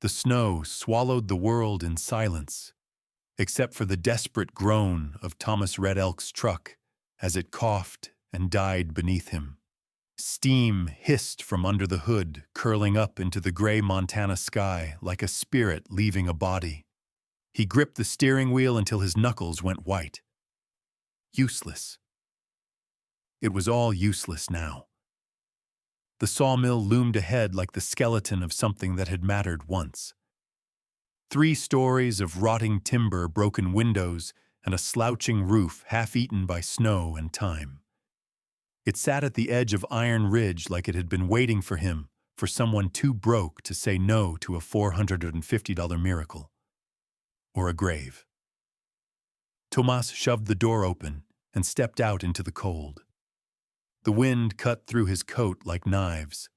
The snow swallowed the world in silence, except for the desperate groan of Thomas Red Elk's truck as it coughed and died beneath him. Steam hissed from under the hood, curling up into the gray Montana sky like a spirit leaving a body. He gripped the steering wheel until his knuckles went white. Useless. It was all useless now. The sawmill loomed ahead like the skeleton of something that had mattered once. 3 stories of rotting timber, broken windows, and a slouching roof half-eaten by snow and time. It sat at the edge of Iron Ridge like it had been waiting for him, for someone too broke to say no to a $450 miracle. Or a grave. Tomas shoved the door open and stepped out into the cold. The wind cut through his coat like knives.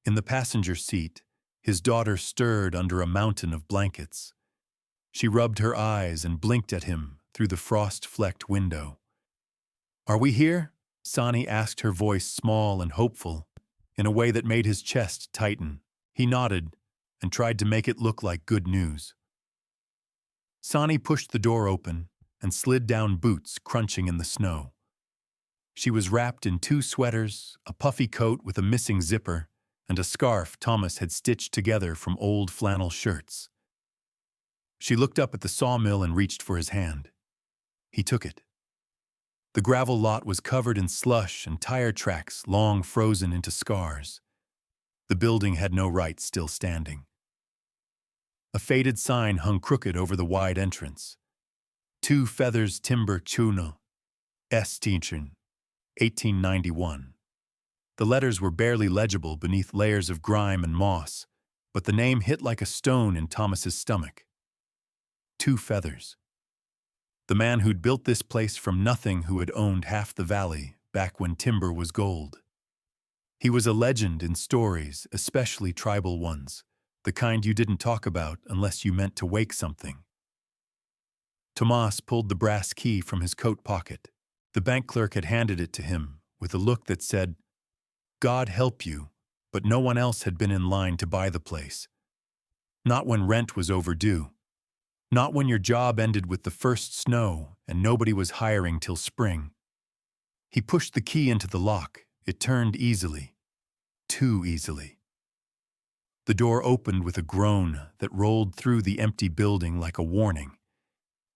In the passenger seat, his daughter stirred under a mountain of blankets. She rubbed her eyes and blinked at him through the frost-flecked window. "Are we here?" Sani asked, her voice small and hopeful, in a way that made his chest tighten. He nodded and tried to make it look like good news. Sani pushed the door open and slid down, boots crunching in the snow. She was wrapped in 2 sweaters, a puffy coat with a missing zipper, and a scarf Thomas had stitched together from old flannel shirts. She looked up at the sawmill and reached for his hand. He took it. The gravel lot was covered in slush and tire tracks long frozen into scars. The building had no right still standing. A faded sign hung crooked over the wide entrance. 2 Feathers Timber Chuno, Estinchen, 1891. The letters were barely legible beneath layers of grime and moss, but the name hit like a stone in Thomas's stomach. 2 Feathers. The man who'd built this place from nothing, who had owned half the valley back when timber was gold. He was a legend in stories, especially tribal ones, the kind you didn't talk about unless you meant to wake something. Tomas pulled the brass key from his coat pocket. The bank clerk had handed it to him with a look that said, "God help you," but no one else had been in line to buy the place. Not when rent was overdue. Not when your job ended with the first snow and nobody was hiring till spring. He pushed the key into the lock. It turned easily. Too easily. The door opened with a groan that rolled through the empty building like a warning.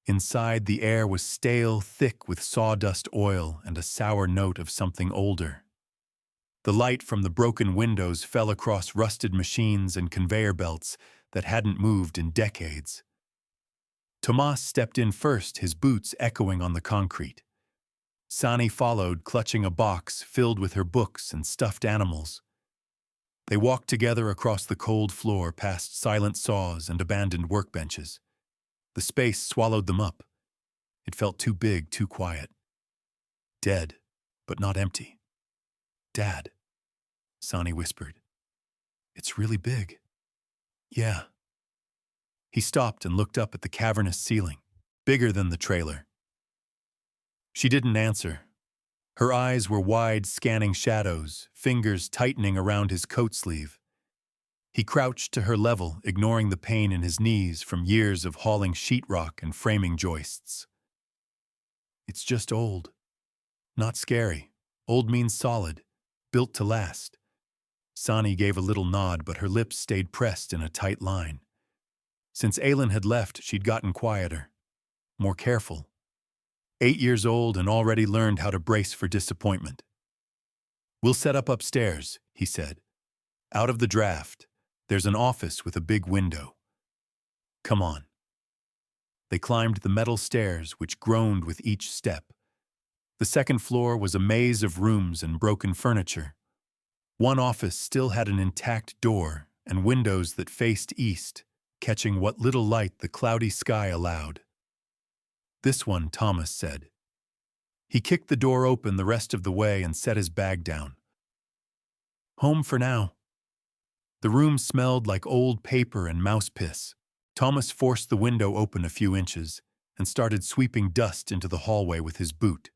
Inside, the air was stale, thick with sawdust oil and a sour note of something older. The light from the broken windows fell across rusted machines and conveyor belts that hadn't moved in decades. Tomas stepped in first, his boots echoing on the concrete. Sani followed, clutching a box filled with her books and stuffed animals. They walked together across the cold floor, past silent saws and abandoned workbenches. The space swallowed them up. It felt too big, too quiet. Dead, but not empty. "Dad," Sani whispered. "It's really big." "Yeah." He stopped and looked up at the cavernous ceiling, bigger than the trailer. She didn't answer. Her eyes were wide, scanning shadows, fingers tightening around his coat sleeve. He crouched to her level, ignoring the pain in his knees from years of hauling sheetrock and framing joists. "It's just old. Not scary. Old means solid, built to last." Sani gave a little nod, but her lips stayed pressed in a tight line. Since Aylin had left, she'd gotten quieter, more careful. 8 years old and already learned how to brace for disappointment. "We'll set up upstairs," he said. "Out of the draft. There's an office with a big window. Come on." They climbed the metal stairs, which groaned with each step. The second floor was a maze of rooms and broken furniture. One office still had an intact door and windows that faced east, catching what little light the cloudy sky allowed. "This one," Thomas said. He kicked the door open the rest of the way and set his bag down. "Home for now." The room smelled like old paper and mouse piss. Thomas forced the window open a few inches and started sweeping dust into the hallway with his boot.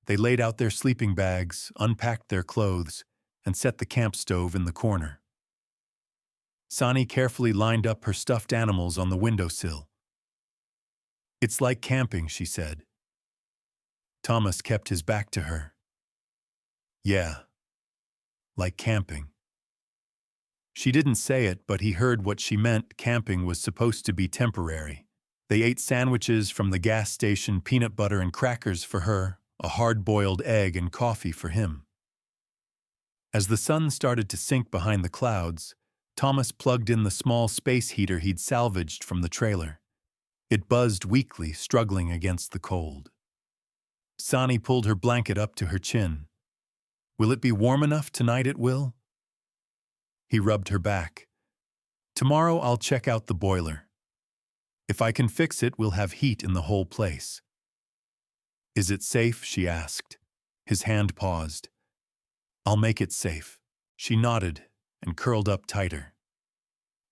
They laid out their sleeping bags, unpacked their clothes, and set the camp stove in the corner. Sani carefully lined up her stuffed animals on the windowsill. "It's like camping," she said. Thomas kept his back to her. "Yeah, like camping." She didn't say it, but he heard what she meant. Camping was supposed to be temporary. They ate sandwiches from the gas station, peanut butter and crackers for her, a hard-boiled egg and coffee for him. As the sun started to sink behind the clouds, Thomas plugged in the small space heater he'd salvaged from the trailer. It buzzed weakly, struggling against the cold. Sani pulled her blanket up to her chin. "Will it be warm enough tonight, it will?" He rubbed her back. "Tomorrow I'll check out the boiler. If I can fix it, we'll have heat in the whole place." "Is it safe?" she asked. His hand paused. "I'll make it safe." She nodded and curled up tighter.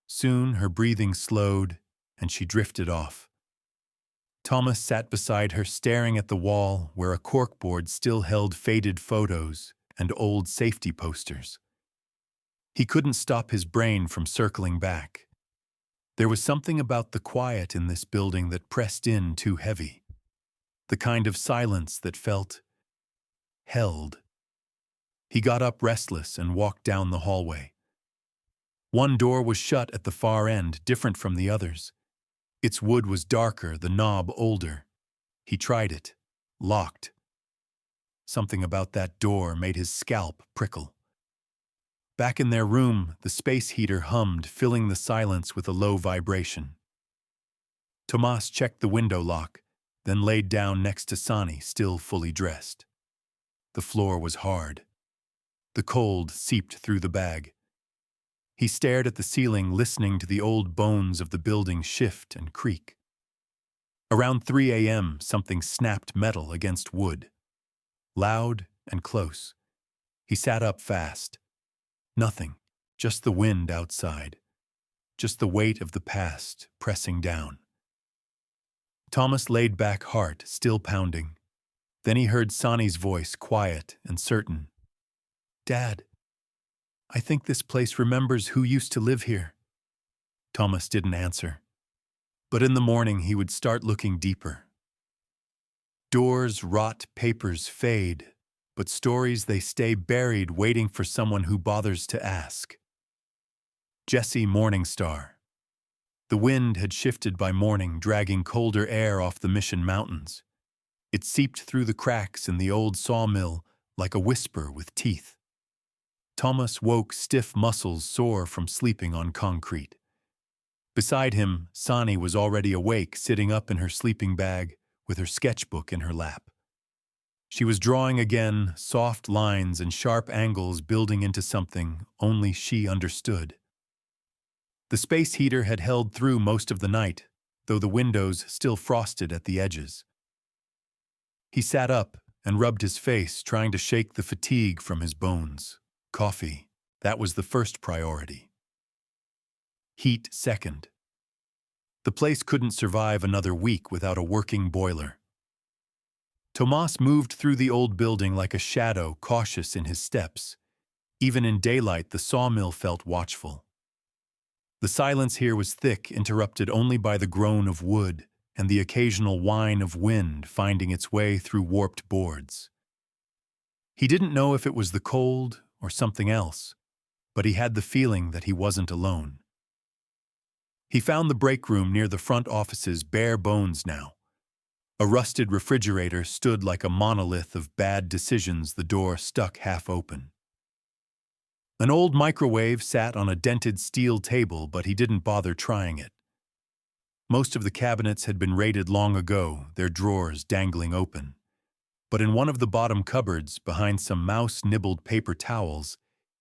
Soon her breathing slowed and she drifted off. Thomas sat beside her, staring at the wall where a corkboard still held faded photos and old safety posters. He couldn't stop his brain from circling back. There was something about the quiet in this building that pressed in too heavy. The kind of silence that felt held. He got up restless and walked down the hallway. One door was shut at the far end, different from the others. Its wood was darker, the knob older. He tried it. Locked. Something about that door made his scalp prickle. Back in their room, the space heater hummed, filling the silence with a low vibration. Tomas checked the window lock, then laid down next to Sani, still fully dressed. The floor was hard. The cold seeped through the bag. He stared at the ceiling, listening to the old bones of the building shift and creak. Around 3 a.m., something snapped metal against wood. Loud and close. He sat up fast. Nothing, just the wind outside. Just the weight of the past pressing down. Thomas laid back, heart still pounding. Then he heard Sani's voice, quiet and certain. "Dad, I think this place remembers who used to live here." Thomas didn't answer. But in the morning he would start looking deeper. Doors rot, papers fade, but stories, they stay buried, waiting for someone who bothers to ask. Jesse Morningstar. The wind had shifted by morning, dragging colder air off the Mission Mountains. It seeped through the cracks in the old sawmill like a whisper with teeth. Thomas woke, stiff muscles sore from sleeping on concrete. Beside him, Sani was already awake, sitting up in her sleeping bag with her sketchbook in her lap. She was drawing again, soft lines and sharp angles building into something only she understood. The space heater had held through most of the night, though the windows still frosted at the edges. He sat up and rubbed his face, trying to shake the fatigue from his bones. Coffee, that was the first priority. Heat second. The place couldn't survive another week without a working boiler. Tomas moved through the old building like a shadow, cautious in his steps. Even in daylight, the sawmill felt watchful. The silence here was thick, interrupted only by the groan of wood and the occasional whine of wind finding its way through warped boards. He didn't know if it was the cold or something else, but he had the feeling that he wasn't alone. He found the break room near the front offices bare bones now. A rusted refrigerator stood like a monolith of bad decisions, the door stuck half open. An old microwave sat on a dented steel table, but he didn't bother trying it. Most of the cabinets had been raided long ago, their drawers dangling open. But in one of the bottom cupboards, behind some mouse-nibbled paper towels,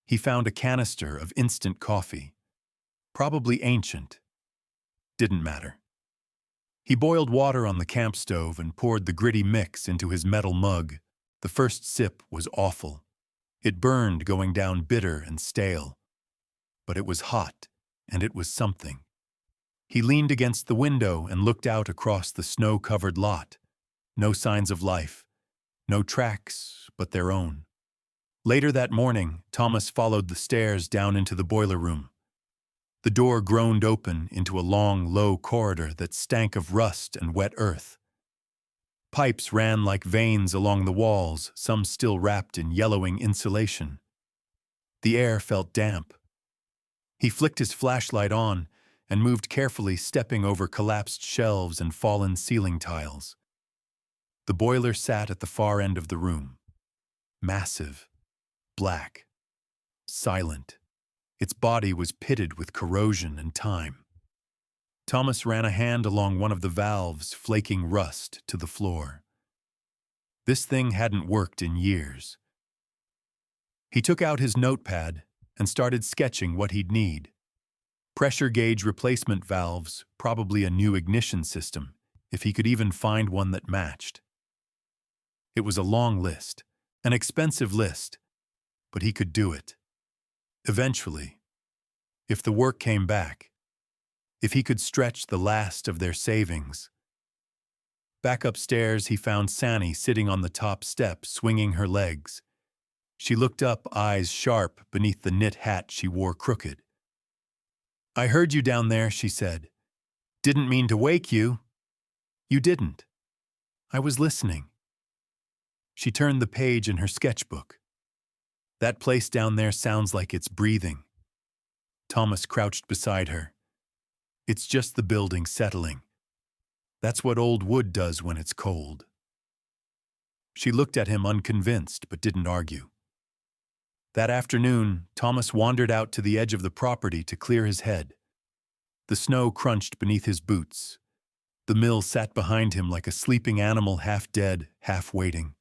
he found a canister of instant coffee. Probably ancient. Didn't matter. He boiled water on the camp stove and poured the gritty mix into his metal mug. The first sip was awful. It burned, going down bitter and stale. But it was hot, and it was something. He leaned against the window and looked out across the snow-covered lot. No signs of life. No tracks but their own. Later that morning, Thomas followed the stairs down into the boiler room. The door groaned open into a long, low corridor that stank of rust and wet earth. Pipes ran like veins along the walls, some still wrapped in yellowing insulation. The air felt damp. He flicked his flashlight on and moved carefully, stepping over collapsed shelves and fallen ceiling tiles. The boiler sat at the far end of the room. Massive, black, silent. Its body was pitted with corrosion and time. Thomas ran a hand along one of the valves, flaking rust to the floor. This thing hadn't worked in years. He took out his notepad and started sketching what he'd need. Pressure gauge replacement valves, probably a new ignition system, if he could even find one that matched. It was a long list, an expensive list, but he could do it. Eventually, if the work came back, if he could stretch the last of their savings. Back upstairs, he found Sanny sitting on the top step, swinging her legs. She looked up, eyes sharp beneath the knit hat she wore crooked. "I heard you down there," she said. "Didn't mean to wake you." "You didn't. I was listening." She turned the page in her sketchbook. "That place down there sounds like it's breathing." Thomas crouched beside her. "It's just the building settling. That's what old wood does when it's cold." She looked at him unconvinced, but didn't argue. That afternoon, Thomas wandered out to the edge of the property to clear his head. The snow crunched beneath his boots. The mill sat behind him like a sleeping animal, half dead, half waiting.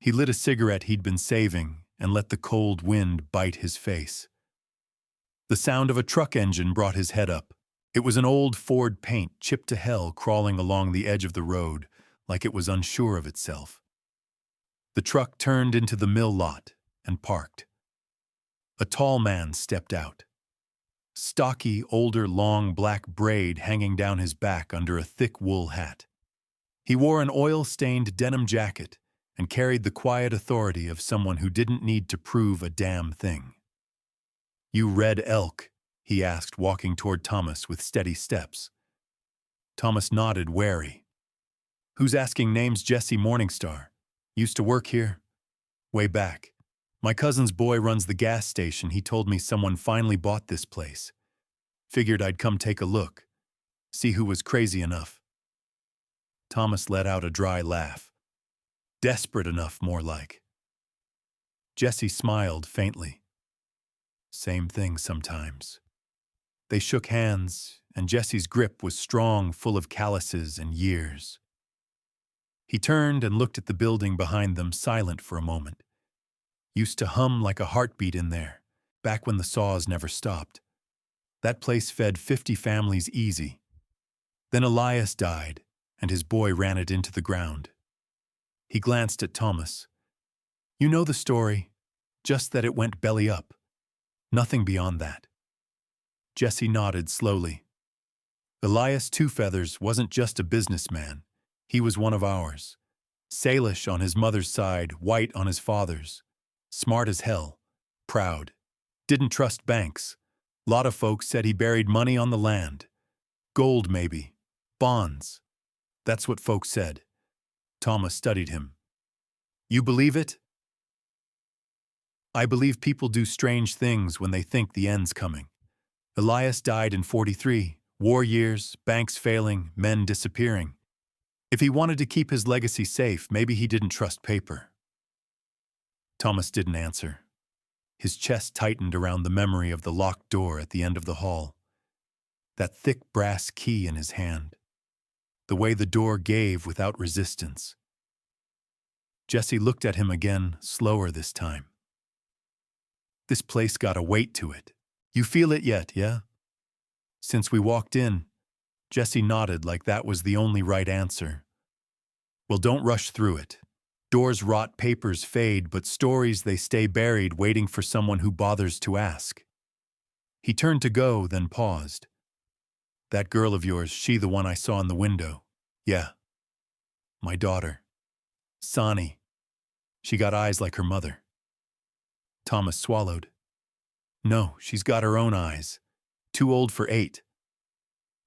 He lit a cigarette he'd been saving and let the cold wind bite his face. The sound of a truck engine brought his head up. It was an old Ford Paint, chipped to hell, crawling along the edge of the road like it was unsure of itself. The truck turned into the mill lot and parked. A tall man stepped out. Stocky, older, long black braid hanging down his back under a thick wool hat. He wore an oil-stained denim jacket and carried the quiet authority of someone who didn't need to prove a damn thing. "You Red Elk?" he asked, walking toward Thomas with steady steps. Thomas nodded, wary. "Who's asking names? Jesse Morningstar. Used to work here? Way back. My cousin's boy runs the gas station. He told me someone finally bought this place. Figured I'd come take a look. See who was crazy enough." Thomas let out a dry laugh. Desperate enough, more like. Jesse smiled faintly. "Same thing sometimes." They shook hands, and Jesse's grip was strong, full of calluses and years. He turned and looked at the building behind them, silent for a moment. Used to hum like a heartbeat in there, back when the saws never stopped. That place fed 50 families easy. Then Elias died, and his boy ran it into the ground. He glanced at Thomas. "You know the story, just that it went belly up. Nothing beyond that." Jesse nodded slowly. "Elias Two Feathers wasn't just a businessman. He was one of ours. Salish on his mother's side, white on his father's. Smart as hell. Proud. Didn't trust banks. Lot of folks said he buried money on the land. Gold, maybe. Bonds. That's what folks said." Thomas studied him. "You believe it?" "I believe people do strange things when they think the end's coming. Elias died in 43. War years, banks failing, men disappearing. If he wanted to keep his legacy safe, maybe he didn't trust paper." Thomas didn't answer. His chest tightened around the memory of the locked door at the end of the hall. That thick brass key in his hand. The way the door gave without resistance. Jesse looked at him again, slower this time. "This place got a weight to it. You feel it yet, yeah?" "Since we walked in." Jesse nodded like that was the only right answer. "Well, don't rush through it. Doors rot, papers fade, but stories, they stay buried, waiting for someone who bothers to ask." He turned to go, then paused. "That girl of yours, she the one I saw in the window?" "Yeah." "My daughter. Sani. She got eyes like her mother." Thomas swallowed. "No, she's got her own eyes. Too old for 8.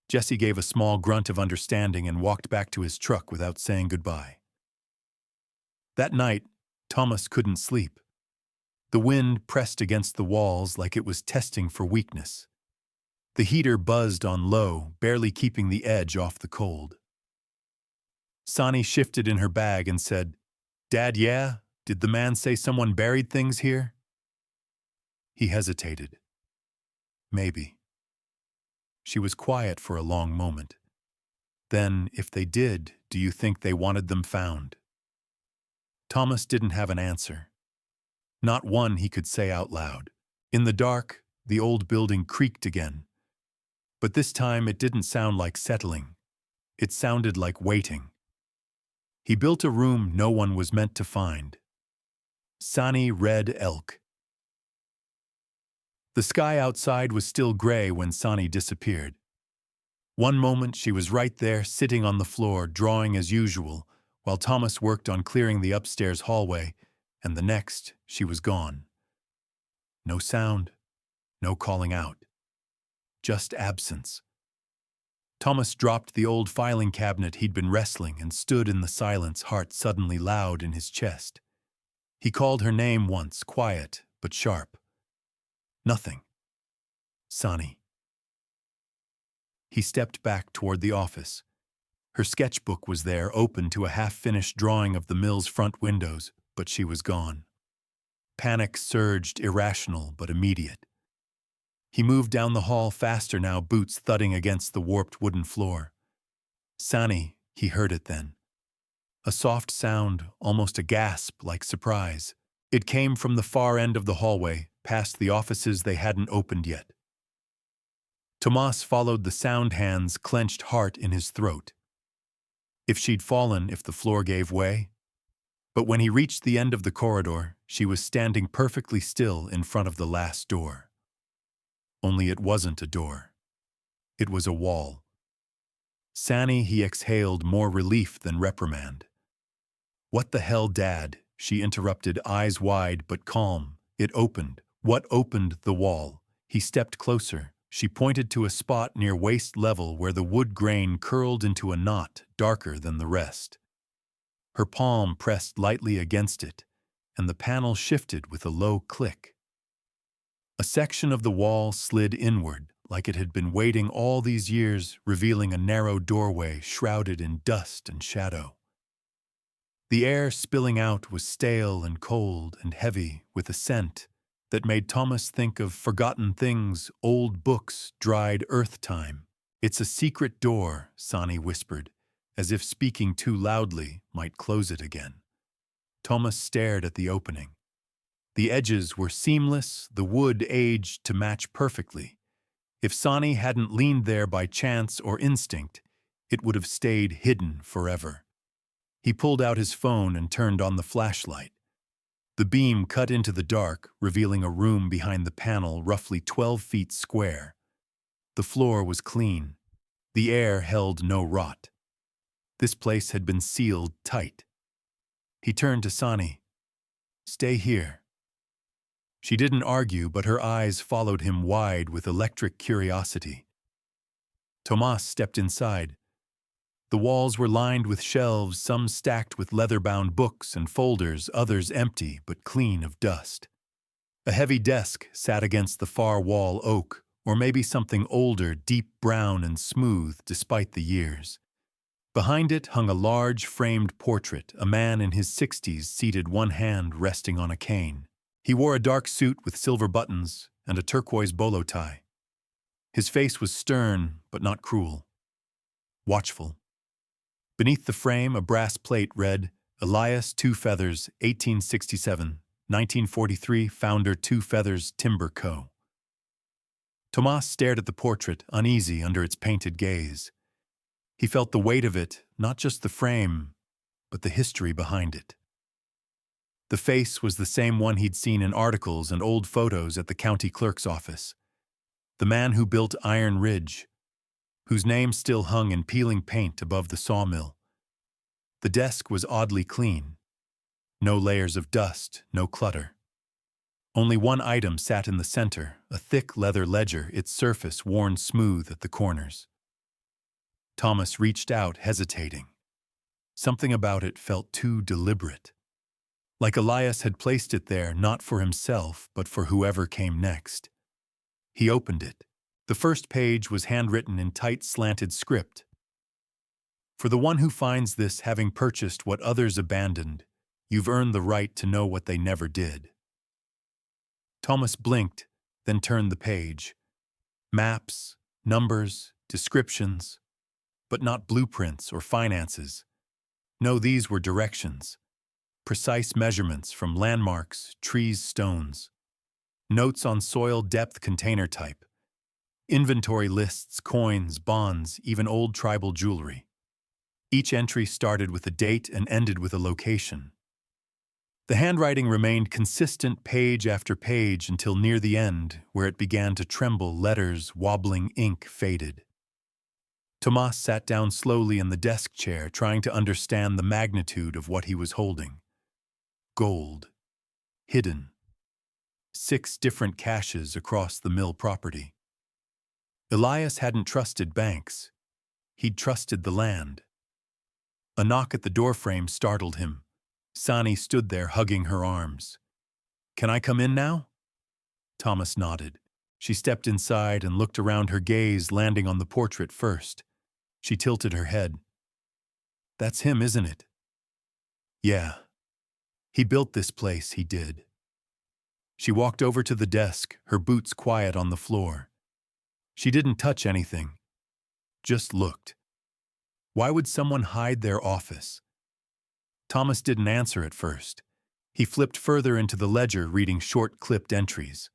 Jesse gave a small grunt of understanding and walked back to his truck without saying goodbye. That night, Thomas couldn't sleep. The wind pressed against the walls like it was testing for weakness. The heater buzzed on low, barely keeping the edge off the cold. Sonny shifted in her bag and said, "Dad, yeah? Did the man say someone buried things here?" He hesitated. Maybe. She was quiet for a long moment. Then, if they did, do you think they wanted them found? Thomas didn't have an answer. Not one he could say out loud. In the dark, the old building creaked again. But this time it didn't sound like settling. It sounded like waiting. He built a room no one was meant to find. Sunny red elk. The sky outside was still gray when Sonny disappeared. One moment she was right there, sitting on the floor, drawing as usual, while Thomas worked on clearing the upstairs hallway, and the next, she was gone. No sound, no calling out. Just absence. Thomas dropped the old filing cabinet he'd been wrestling and stood in the silence, heart suddenly loud in his chest. He called her name once, quiet but sharp. Nothing. Sonny. He stepped back toward the office. Her sketchbook was there, open to a half-finished drawing of the mill's front windows, but she was gone. Panic surged, irrational but immediate. He moved down the hall faster now, boots thudding against the warped wooden floor. Sonny, he heard it then. A soft sound, almost a gasp like surprise. It came from the far end of the hallway, past the offices they hadn't opened yet. Tomas followed the sound, hands clenched, heart in his throat. If she'd fallen, if the floor gave way. But when he reached the end of the corridor, she was standing perfectly still in front of the last door. Only it wasn't a door. It was a wall. Sonny, he exhaled, more relief than reprimand. "What the hell, Dad?" she interrupted, eyes wide but calm. It opened. What opened the wall? He stepped closer. She pointed to a spot near waist level where the wood grain curled into a knot darker than the rest. Her palm pressed lightly against it, and the panel shifted with a low click. A section of the wall slid inward, like it had been waiting all these years, revealing a narrow doorway shrouded in dust and shadow. The air spilling out was stale and cold and heavy, with a scent that made Thomas think of forgotten things, old books, dried earth time. "It's a secret door," Sonny whispered, as if speaking too loudly might close it again. Thomas stared at the opening. The edges were seamless, the wood aged to match perfectly. If Sonny hadn't leaned there by chance or instinct, it would have stayed hidden forever. He pulled out his phone and turned on the flashlight. The beam cut into the dark, revealing a room behind the panel roughly 12 feet square. The floor was clean. The air held no rot. This place had been sealed tight. He turned to Sonny. "Stay here." She didn't argue, but her eyes followed him wide with electric curiosity. Tomas stepped inside. The walls were lined with shelves, some stacked with leather-bound books and folders, others empty but clean of dust. A heavy desk sat against the far wall, oak, or maybe something older, deep brown and smooth despite the years. Behind it hung a large framed portrait, a man in his 60s seated, one hand resting on a cane. He wore a dark suit with silver buttons and a turquoise bolo tie. His face was stern but not cruel. Watchful. Beneath the frame, a brass plate read, "Elias Two Feathers, 1867, 1943, founder Two Feathers Timber Co." Tomas stared at the portrait, uneasy under its painted gaze. He felt the weight of it, not just the frame, but the history behind it. The face was the same one he'd seen in articles and old photos at the county clerk's office. The man who built Iron Ridge, whose name still hung in peeling paint above the sawmill. The desk was oddly clean. No layers of dust, no clutter. Only one item sat in the center, a thick leather ledger, its surface worn smooth at the corners. Thomas reached out, hesitating. Something about it felt too deliberate. Like Elias had placed it there not for himself, but for whoever came next. He opened it. The first page was handwritten in tight, slanted script. For the one who finds this, having purchased what others abandoned, you've earned the right to know what they never did. Thomas blinked, then turned the page. Maps, numbers, descriptions, but not blueprints or finances. No, these were directions. Precise measurements from landmarks, trees, stones. Notes on soil depth, container type. Inventory lists, coins, bonds, even old tribal jewelry. Each entry started with a date and ended with a location. The handwriting remained consistent page after page until near the end, where it began to tremble, letters, wobbling, ink faded. Tomas sat down slowly in the desk chair, trying to understand the magnitude of what he was holding. Gold. Hidden. 6 different caches across the mill property. Elias hadn't trusted banks. He'd trusted the land. A knock at the doorframe startled him. Sani stood there hugging her arms. "Can I come in now?" Thomas nodded. She stepped inside and looked around, her gaze landing on the portrait first. She tilted her head. "That's him, isn't it?" "Yeah. He built this place, he did." She walked over to the desk, her boots quiet on the floor. She didn't touch anything, just looked. Why would someone hide their office? Thomas didn't answer at first. He flipped further into the ledger, reading short, clipped entries.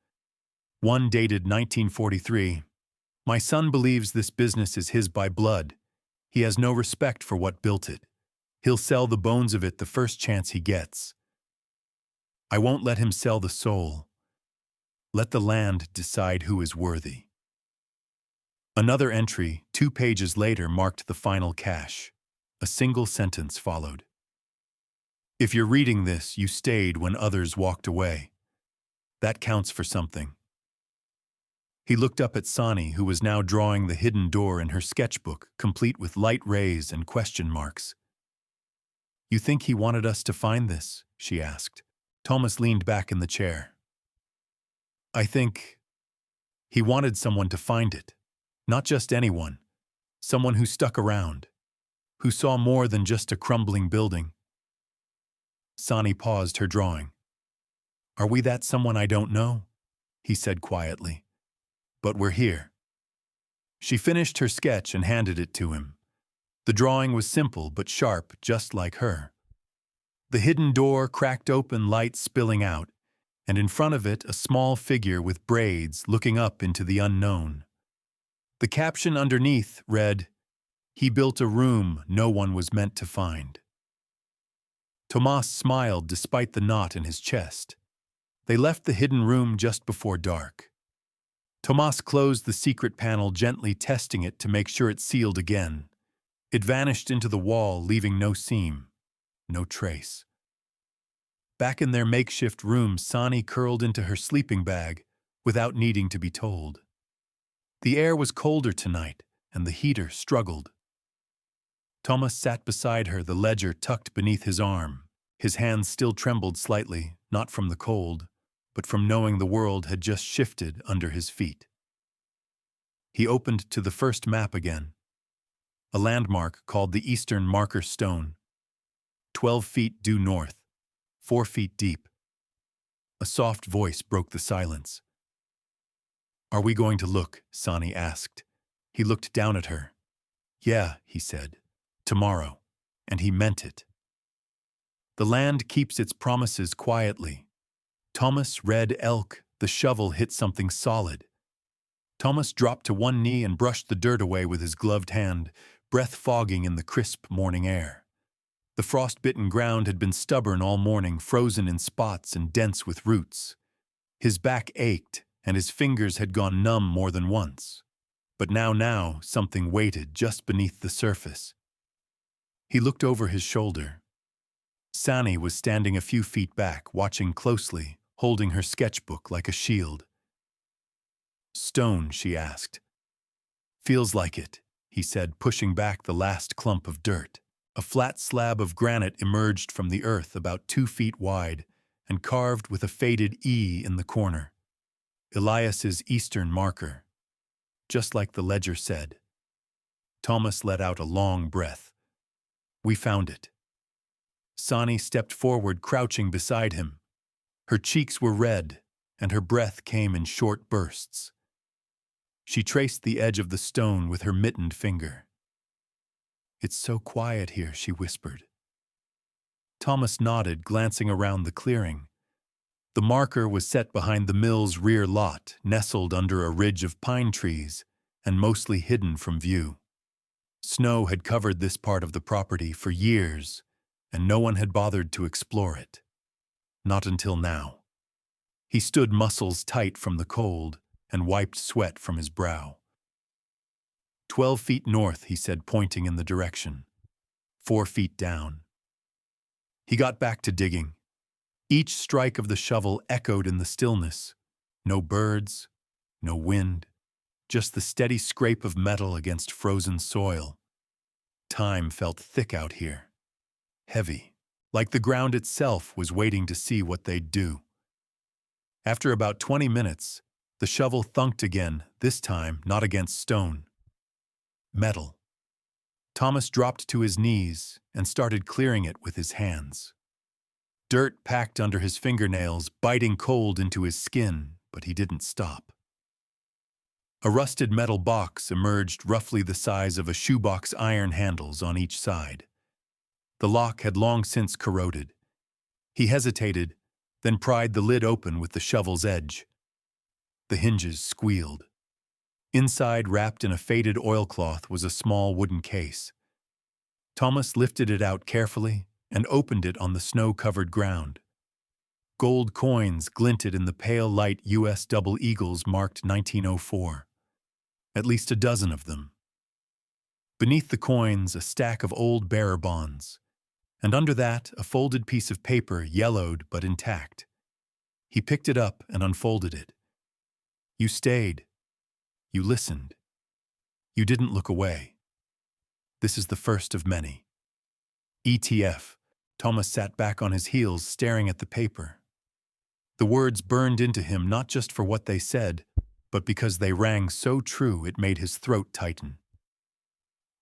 One dated 1943. "My son believes this business is his by blood. He has no respect for what built it. He'll sell the bones of it the first chance he gets. I won't let him sell the soul. Let the land decide who is worthy." Another entry, 2 pages later, marked the final cache. A single sentence followed. "If you're reading this, you stayed when others walked away. That counts for something." He looked up at Sani, who was now drawing the hidden door in her sketchbook, complete with light rays and question marks. "You think he wanted us to find this?" she asked. Thomas leaned back in the chair. "I think he wanted someone to find it. Not just anyone. Someone who stuck around. Who saw more than just a crumbling building." Sani paused her drawing. "Are we that someone I don't know?" he said quietly. "But we're here." She finished her sketch and handed it to him. The drawing was simple but sharp, just like her. The hidden door cracked open, light spilling out, and in front of it a small figure with braids looking up into the unknown. The caption underneath read, "He built a room no one was meant to find." Tomas smiled despite the knot in his chest. They left the hidden room just before dark. Tomas closed the secret panel, gently testing it to make sure it sealed again. It vanished into the wall, leaving no seam, no trace. Back in their makeshift room, Sani curled into her sleeping bag without needing to be told. The air was colder tonight, and the heater struggled. Thomas sat beside her, the ledger tucked beneath his arm. His hands still trembled slightly, not from the cold, but from knowing the world had just shifted under his feet. He opened to the first map again. A landmark called the Eastern Marker Stone. 12 feet due north, 4 feet deep. A soft voice broke the silence. "Are we going to look?" Sani asked. He looked down at her. "Yeah," he said. "Tomorrow." And he meant it. The land keeps its promises quietly. Thomas read elk. The shovel hit something solid. Thomas dropped to one knee and brushed the dirt away with his gloved hand, breath fogging in the crisp morning air. The frost-bitten ground had been stubborn all morning, frozen in spots and dense with roots. His back ached, and his fingers had gone numb more than once. But now, something waited just beneath the surface. He looked over his shoulder. Sani was standing a few feet back, watching closely, holding her sketchbook like a shield. "Stone?" she asked. "Feels like it," he said, pushing back the last clump of dirt. A flat slab of granite emerged from the earth about 2 feet wide and carved with a faded E in the corner. Elias's eastern marker, just like the ledger said. Thomas let out a long breath. "We found it." Sani stepped forward, crouching beside him. Her cheeks were red, and her breath came in short bursts. She traced the edge of the stone with her mittened finger. "It's so quiet here," she whispered. Thomas nodded, glancing around the clearing. The marker was set behind the mill's rear lot, nestled under a ridge of pine trees and mostly hidden from view. Snow had covered this part of the property for years, and no one had bothered to explore it. Not until now. He stood, muscles tight from the cold, and wiped sweat from his brow. 12 feet north, he said, pointing in the direction. 4 feet down. He got back to digging. Each strike of the shovel echoed in the stillness. No birds, no wind, just the steady scrape of metal against frozen soil. Time felt thick out here. Heavy, like the ground itself was waiting to see what they'd do. After about 20 minutes, the shovel thunked again, this time not against stone. Metal. Thomas dropped to his knees and started clearing it with his hands. Dirt packed under his fingernails, biting cold into his skin, but he didn't stop. A rusted metal box emerged, roughly the size of a shoebox, iron handles on each side. The lock had long since corroded. He hesitated, then pried the lid open with the shovel's edge. The hinges squealed. Inside, wrapped in a faded oilcloth, was a small wooden case. Thomas lifted it out carefully and opened it on the snow-covered ground. Gold coins glinted in the pale light. U.S. double eagles marked 1904. At least a dozen of them. Beneath the coins, a stack of old bearer bonds, and under that, a folded piece of paper, yellowed but intact. He picked it up and unfolded it. "You stayed. You listened. You didn't look away. This is the first of many." ETF. Thomas sat back on his heels, staring at the paper. The words burned into him, not just for what they said, but because they rang so true it made his throat tighten.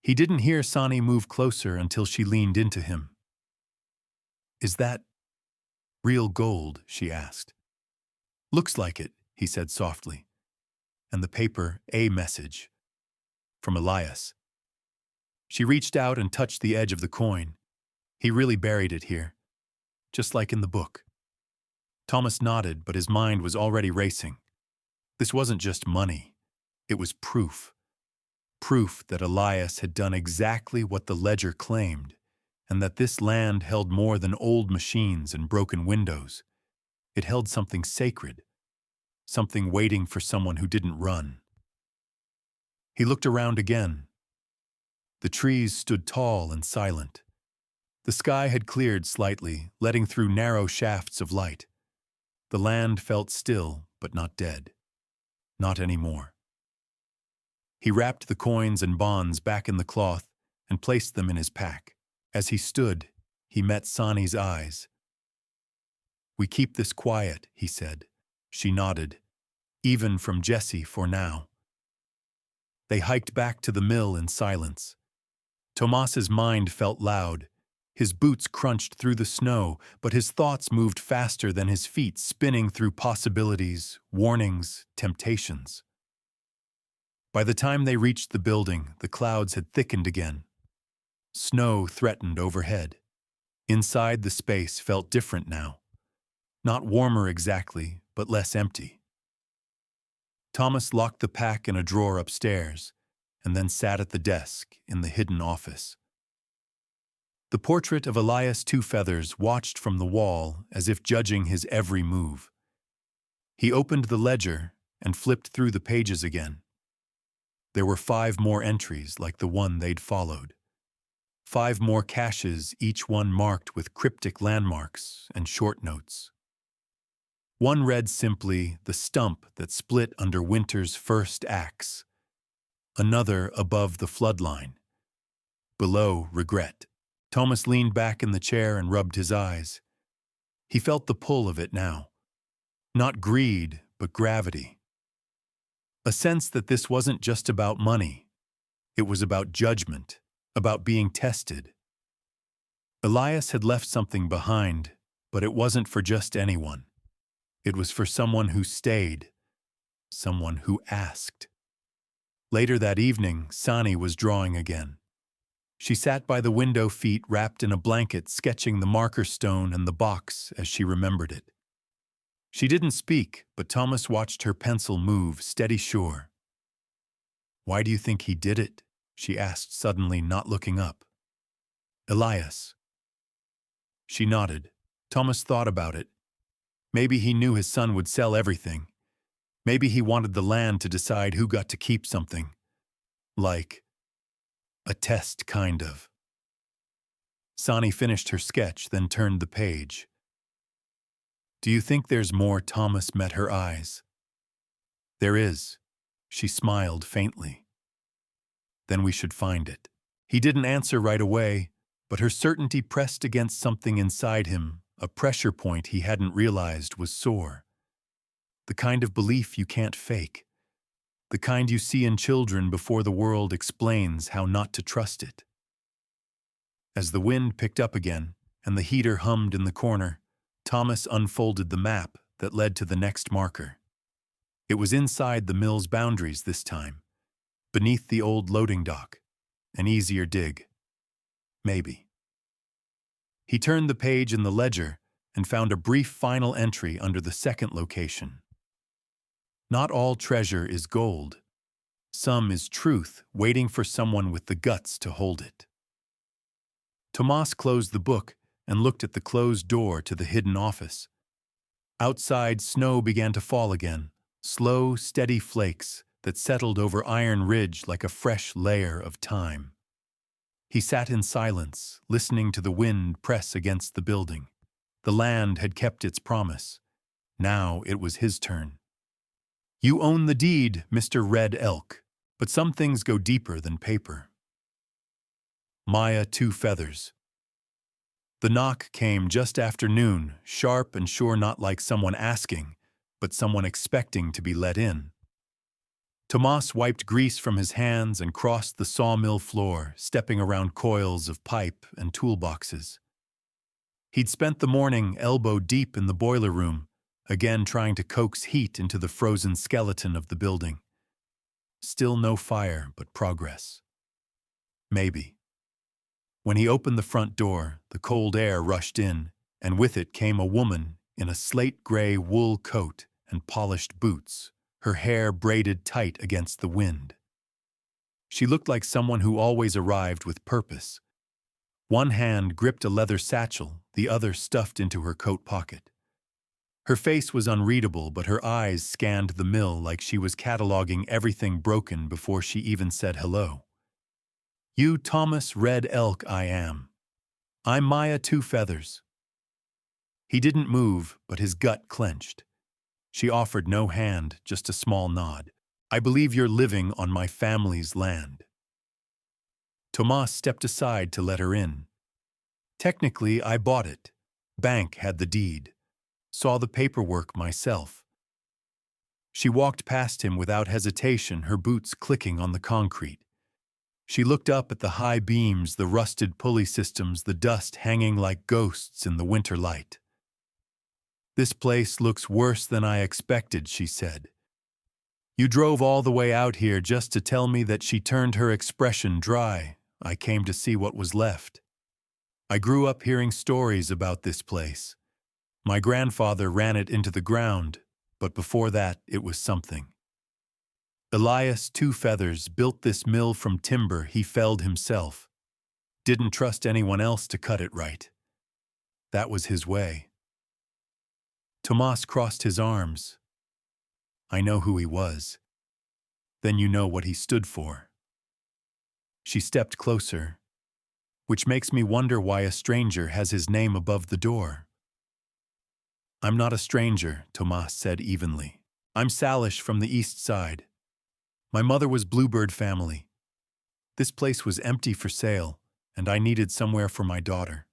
He didn't hear Sani move closer until she leaned into him. "Is that real gold?" she asked. "Looks like it," he said softly. And the paper, a message. From Elias. She reached out and touched the edge of the coin. He really buried it here, just like in the book. Thomas nodded, but his mind was already racing. This wasn't just money. It was proof. Proof that Elias had done exactly what the ledger claimed, and that this land held more than old machines and broken windows. It held something sacred, something waiting for someone who didn't run. He looked around again. The trees stood tall and silent. The sky had cleared slightly, letting through narrow shafts of light. The land felt still, but not dead. Not anymore. He wrapped the coins and bonds back in the cloth and placed them in his pack. As he stood, he met Sani's eyes. "We keep this quiet," he said. She nodded. "Even from Jesse for now." They hiked back to the mill in silence. Tomas's mind felt loud. His boots crunched through the snow, but his thoughts moved faster than his feet, spinning through possibilities, warnings, temptations. By the time they reached the building, the clouds had thickened again. Snow threatened overhead. Inside, the space felt different now. Not warmer exactly, but less empty. Thomas locked the pack in a drawer upstairs, and then sat at the desk in the hidden office. The portrait of Elias Two Feathers watched from the wall as if judging his every move. He opened the ledger and flipped through the pages again. There were 5 more entries like the one they'd followed. 5 more caches, each one marked with cryptic landmarks and short notes. One read simply, "The stump that split under winter's first axe." Another, "Above the floodline." Below, "Regret." Thomas leaned back in the chair and rubbed his eyes. He felt the pull of it now. Not greed, but gravity. A sense that this wasn't just about money. It was about judgment, about being tested. Elias had left something behind, but it wasn't for just anyone. It was for someone who stayed, someone who asked. Later that evening, Sani was drawing again. She sat by the window, feet wrapped in a blanket, sketching the marker stone and the box as she remembered it. She didn't speak, but Thomas watched her pencil move, steady sure. "Why do you think he did it?" she asked suddenly, not looking up. "Elias." She nodded. Thomas thought about it. Maybe he knew his son would sell everything. Maybe he wanted the land to decide who got to keep something. Like a test, kind of. Sani finished her sketch, then turned the page. "Do you think there's more?" Thomas met her eyes. "There is." She smiled faintly. "Then we should find it." He didn't answer right away, but her certainty pressed against something inside him, a pressure point he hadn't realized was sore. The kind of belief you can't fake. The kind you see in children before the world explains how not to trust it. As the wind picked up again and the heater hummed in the corner, Thomas unfolded the map that led to the next marker. It was inside the mill's boundaries this time, beneath the old loading dock. An easier dig. Maybe. He turned the page in the ledger and found a brief final entry under the second location. "Not all treasure is gold. Some is truth waiting for someone with the guts to hold it." Tomas closed the book and looked at the closed door to the hidden office. Outside, snow began to fall again, slow, steady flakes that settled over Iron Ridge like a fresh layer of time. He sat in silence, listening to the wind press against the building. The land had kept its promise. Now it was his turn. "You own the deed, Mr. Red Elk, but some things go deeper than paper." Maya, 2 feathers. The knock came just after noon, sharp and sure, not like someone asking, but someone expecting to be let in. Tomas wiped grease from his hands and crossed the sawmill floor, stepping around coils of pipe and toolboxes. He'd spent the morning elbow deep in the boiler room, again trying to coax heat into the frozen skeleton of the building. Still no fire, but progress. Maybe. When he opened the front door, the cold air rushed in, and with it came a woman in a slate-gray wool coat and polished boots, her hair braided tight against the wind. She looked like someone who always arrived with purpose. One hand gripped a leather satchel, the other stuffed into her coat pocket. Her face was unreadable, but her eyes scanned the mill like she was cataloging everything broken before she even said hello. "You Thomas Red Elk, I am. I'm Maya, 2 feathers." He didn't move, but his gut clenched. She offered no hand, just a small nod. "I believe you're living on my family's land." Tomas stepped aside to let her in. "Technically, I bought it. Bank had the deed. Saw the paperwork myself." She walked past him without hesitation, her boots clicking on the concrete. She looked up at the high beams, the rusted pulley systems, the dust hanging like ghosts in the winter light. "This place looks worse than I expected," she said. "You drove all the way out here just to tell me that." She turned her expression dry. "I came to see what was left. I grew up hearing stories about this place. My grandfather ran it into the ground, but before that it was something. Elias, 2 feathers, built this mill from timber he felled himself. Didn't trust anyone else to cut it right. That was his way." Tomas crossed his arms. "I know who he was. Then you know what he stood for." She stepped closer, "Which makes me wonder why a stranger has his name above the door." I'm not a stranger, Tomas said evenly. I'm Salish from the east side. My mother was Bluebird family. This place was empty for sale, and I needed somewhere for my daughter.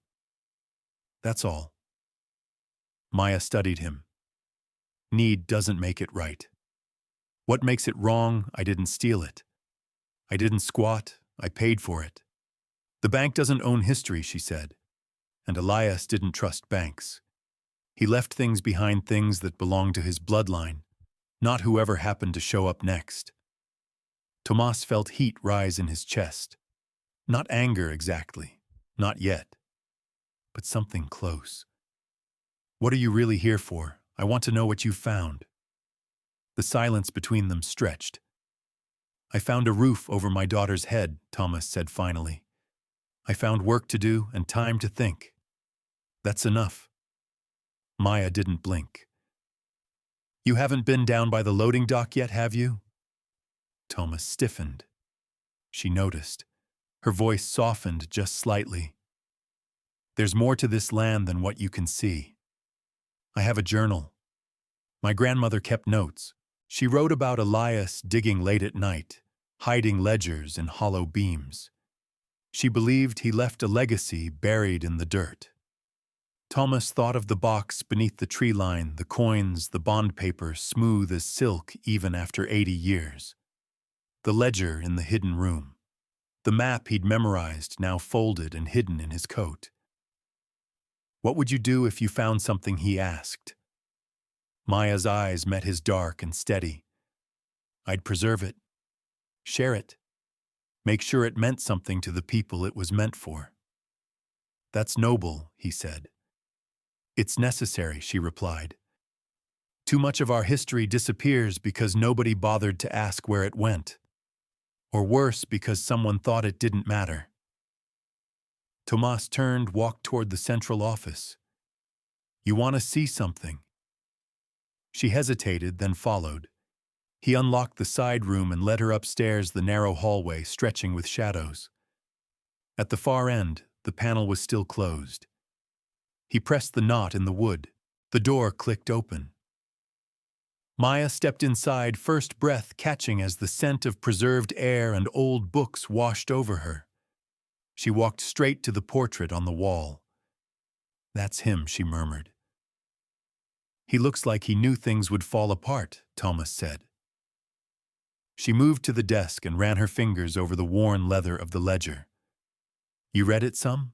That's all. Maya studied him. Need doesn't make it right. What makes it wrong? I didn't steal it. I didn't squat. I paid for it. The bank doesn't own history, she said. And Elias didn't trust banks. He left things behind, things that belonged to his bloodline, not whoever happened to show up next. Tomas felt heat rise in his chest. Not anger exactly, not yet, but something close. What are you really here for? I want to know what you found. The silence between them stretched. I found a roof over my daughter's head, Thomas said finally. I found work to do and time to think. That's enough. Maya didn't blink. You haven't been down by the loading dock yet, have you? Thomas stiffened. She noticed. Her voice softened just slightly. There's more to this land than what you can see. I have a journal. My grandmother kept notes. She wrote about Elias digging late at night, hiding ledgers in hollow beams. She believed he left a legacy buried in the dirt. Thomas thought of the box beneath the tree line, the coins, the bond paper smooth as silk even after 80 years. The ledger in the hidden room. The map he'd memorized, now folded and hidden in his coat. What would you do if you found something, he asked. Maya's eyes met his dark and steady. I'd preserve it. Share it. Make sure it meant something to the people it was meant for. That's noble, he said. It's necessary, she replied. Too much of our history disappears because nobody bothered to ask where it went. Or worse, because someone thought it didn't matter. Tomas turned, walked toward the central office. You want to see something? She hesitated, then followed. He unlocked the side room and led her upstairs the narrow hallway stretching with shadows. At the far end, the panel was still closed. He pressed the knot in the wood. The door clicked open. Maya stepped inside, first breath catching as the scent of preserved air and old books washed over her. She walked straight to the portrait on the wall. That's him, she murmured. He looks like he knew things would fall apart, Thomas said. She moved to the desk and ran her fingers over the worn leather of the ledger. You read it some?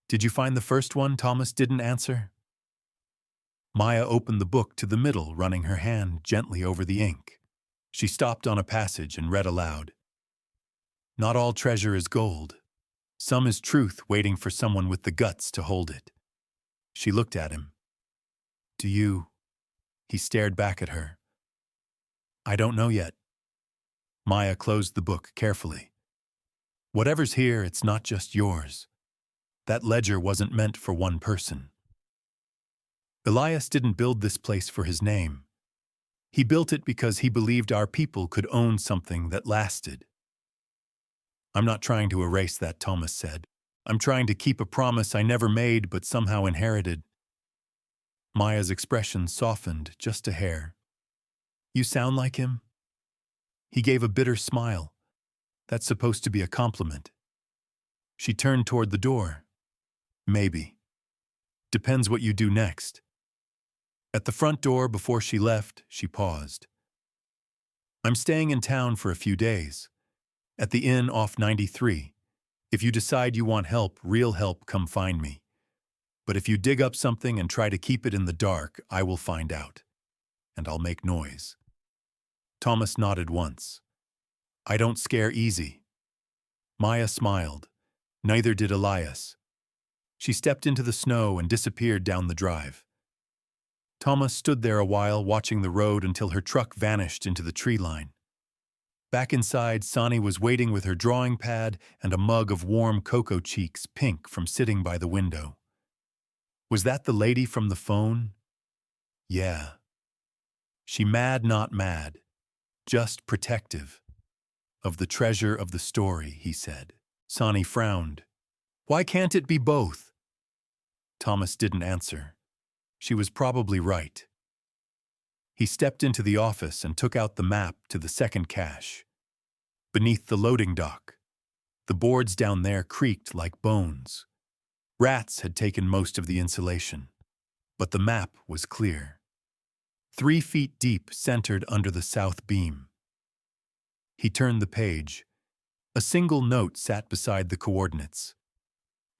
Did you find the first one? Thomas didn't answer. Maya opened the book to the middle, running her hand gently over the ink. She stopped on a passage and read aloud. Not all treasure is gold. Some is truth waiting for someone with the guts to hold it. She looked at him. Do you? He stared back at her. I don't know yet. Maya closed the book carefully. Whatever's here, it's not just yours. That ledger wasn't meant for one person. Elias didn't build this place for his name. He built it because he believed our people could own something that lasted. I'm not trying to erase that, Thomas said. I'm trying to keep a promise I never made but somehow inherited. Maya's expression softened just a hair. You sound like him? He gave a bitter smile. That's supposed to be a compliment. She turned toward the door. Maybe. Depends what you do next. At the front door, before she left, she paused. I'm staying in town for a few days. At the inn off 93. If you decide you want help, real help, come find me. But if you dig up something and try to keep it in the dark, I will find out. And I'll make noise. Thomas nodded once. I don't scare easy. Maya smiled. Neither did Elias. She stepped into the snow and disappeared down the drive. Thomas stood there a while, watching the road until her truck vanished into the tree line. Back inside, Sani was waiting with her drawing pad and a mug of warm cocoa cheeks, pink from sitting by the window. Was that the lady from the phone? Yeah. She mad, not mad. Just protective. Of the treasure of the story, he said. Sani frowned. Why can't it be both? Thomas didn't answer. She was probably right. He stepped into the office and took out the map to the second cache. Beneath the loading dock, the boards down there creaked like bones. Rats had taken most of the insulation, but the map was clear. 3 feet deep, centered under the south beam. He turned the page. A single note sat beside the coordinates.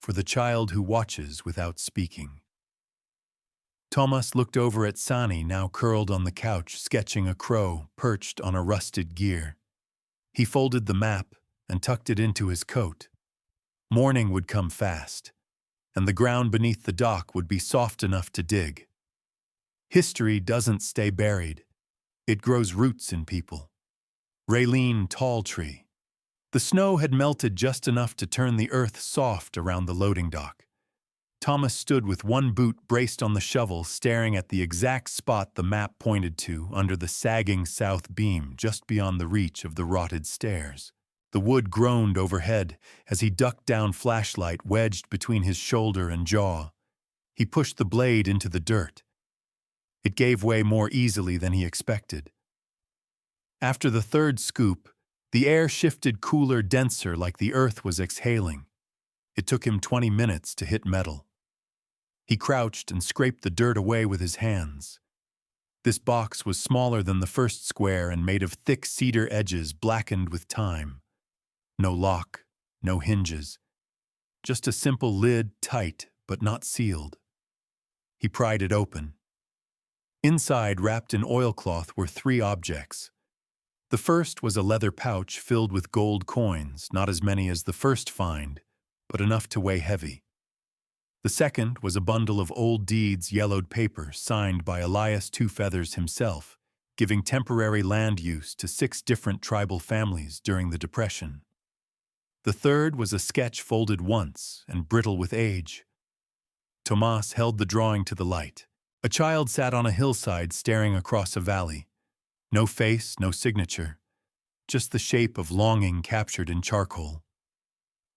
For the child who watches without speaking. Thomas looked over at Sani, now curled on the couch, sketching a crow perched on a rusted gear. He folded the map and tucked it into his coat. Morning would come fast, and the ground beneath the dock would be soft enough to dig. History doesn't stay buried. It grows roots in people. Raylene Talltree. The snow had melted just enough to turn the earth soft around the loading dock. Thomas stood with one boot braced on the shovel, staring at the exact spot the map pointed to under the sagging south beam just beyond the reach of the rotted stairs. The wood groaned overhead as he ducked down, flashlight wedged between his shoulder and jaw. He pushed the blade into the dirt. It gave way more easily than he expected. After the third scoop, the air shifted cooler, denser, like the earth was exhaling. It took him 20 minutes to hit metal. He crouched and scraped the dirt away with his hands. This box was smaller than the first square and made of thick cedar edges blackened with time. No lock, no hinges. Just a simple lid, tight but not sealed. He pried it open. Inside, wrapped in oilcloth, were 3 objects. The first was a leather pouch filled with gold coins, not as many as the first find, but enough to weigh heavy. The second was a bundle of old deeds, yellowed paper, signed by Elias Two Feathers himself, giving temporary land use to 6 different tribal families during the Depression. The third was a sketch folded once and brittle with age. Tomas held the drawing to the light. A child sat on a hillside staring across a valley. No face, no signature, just the shape of longing captured in charcoal.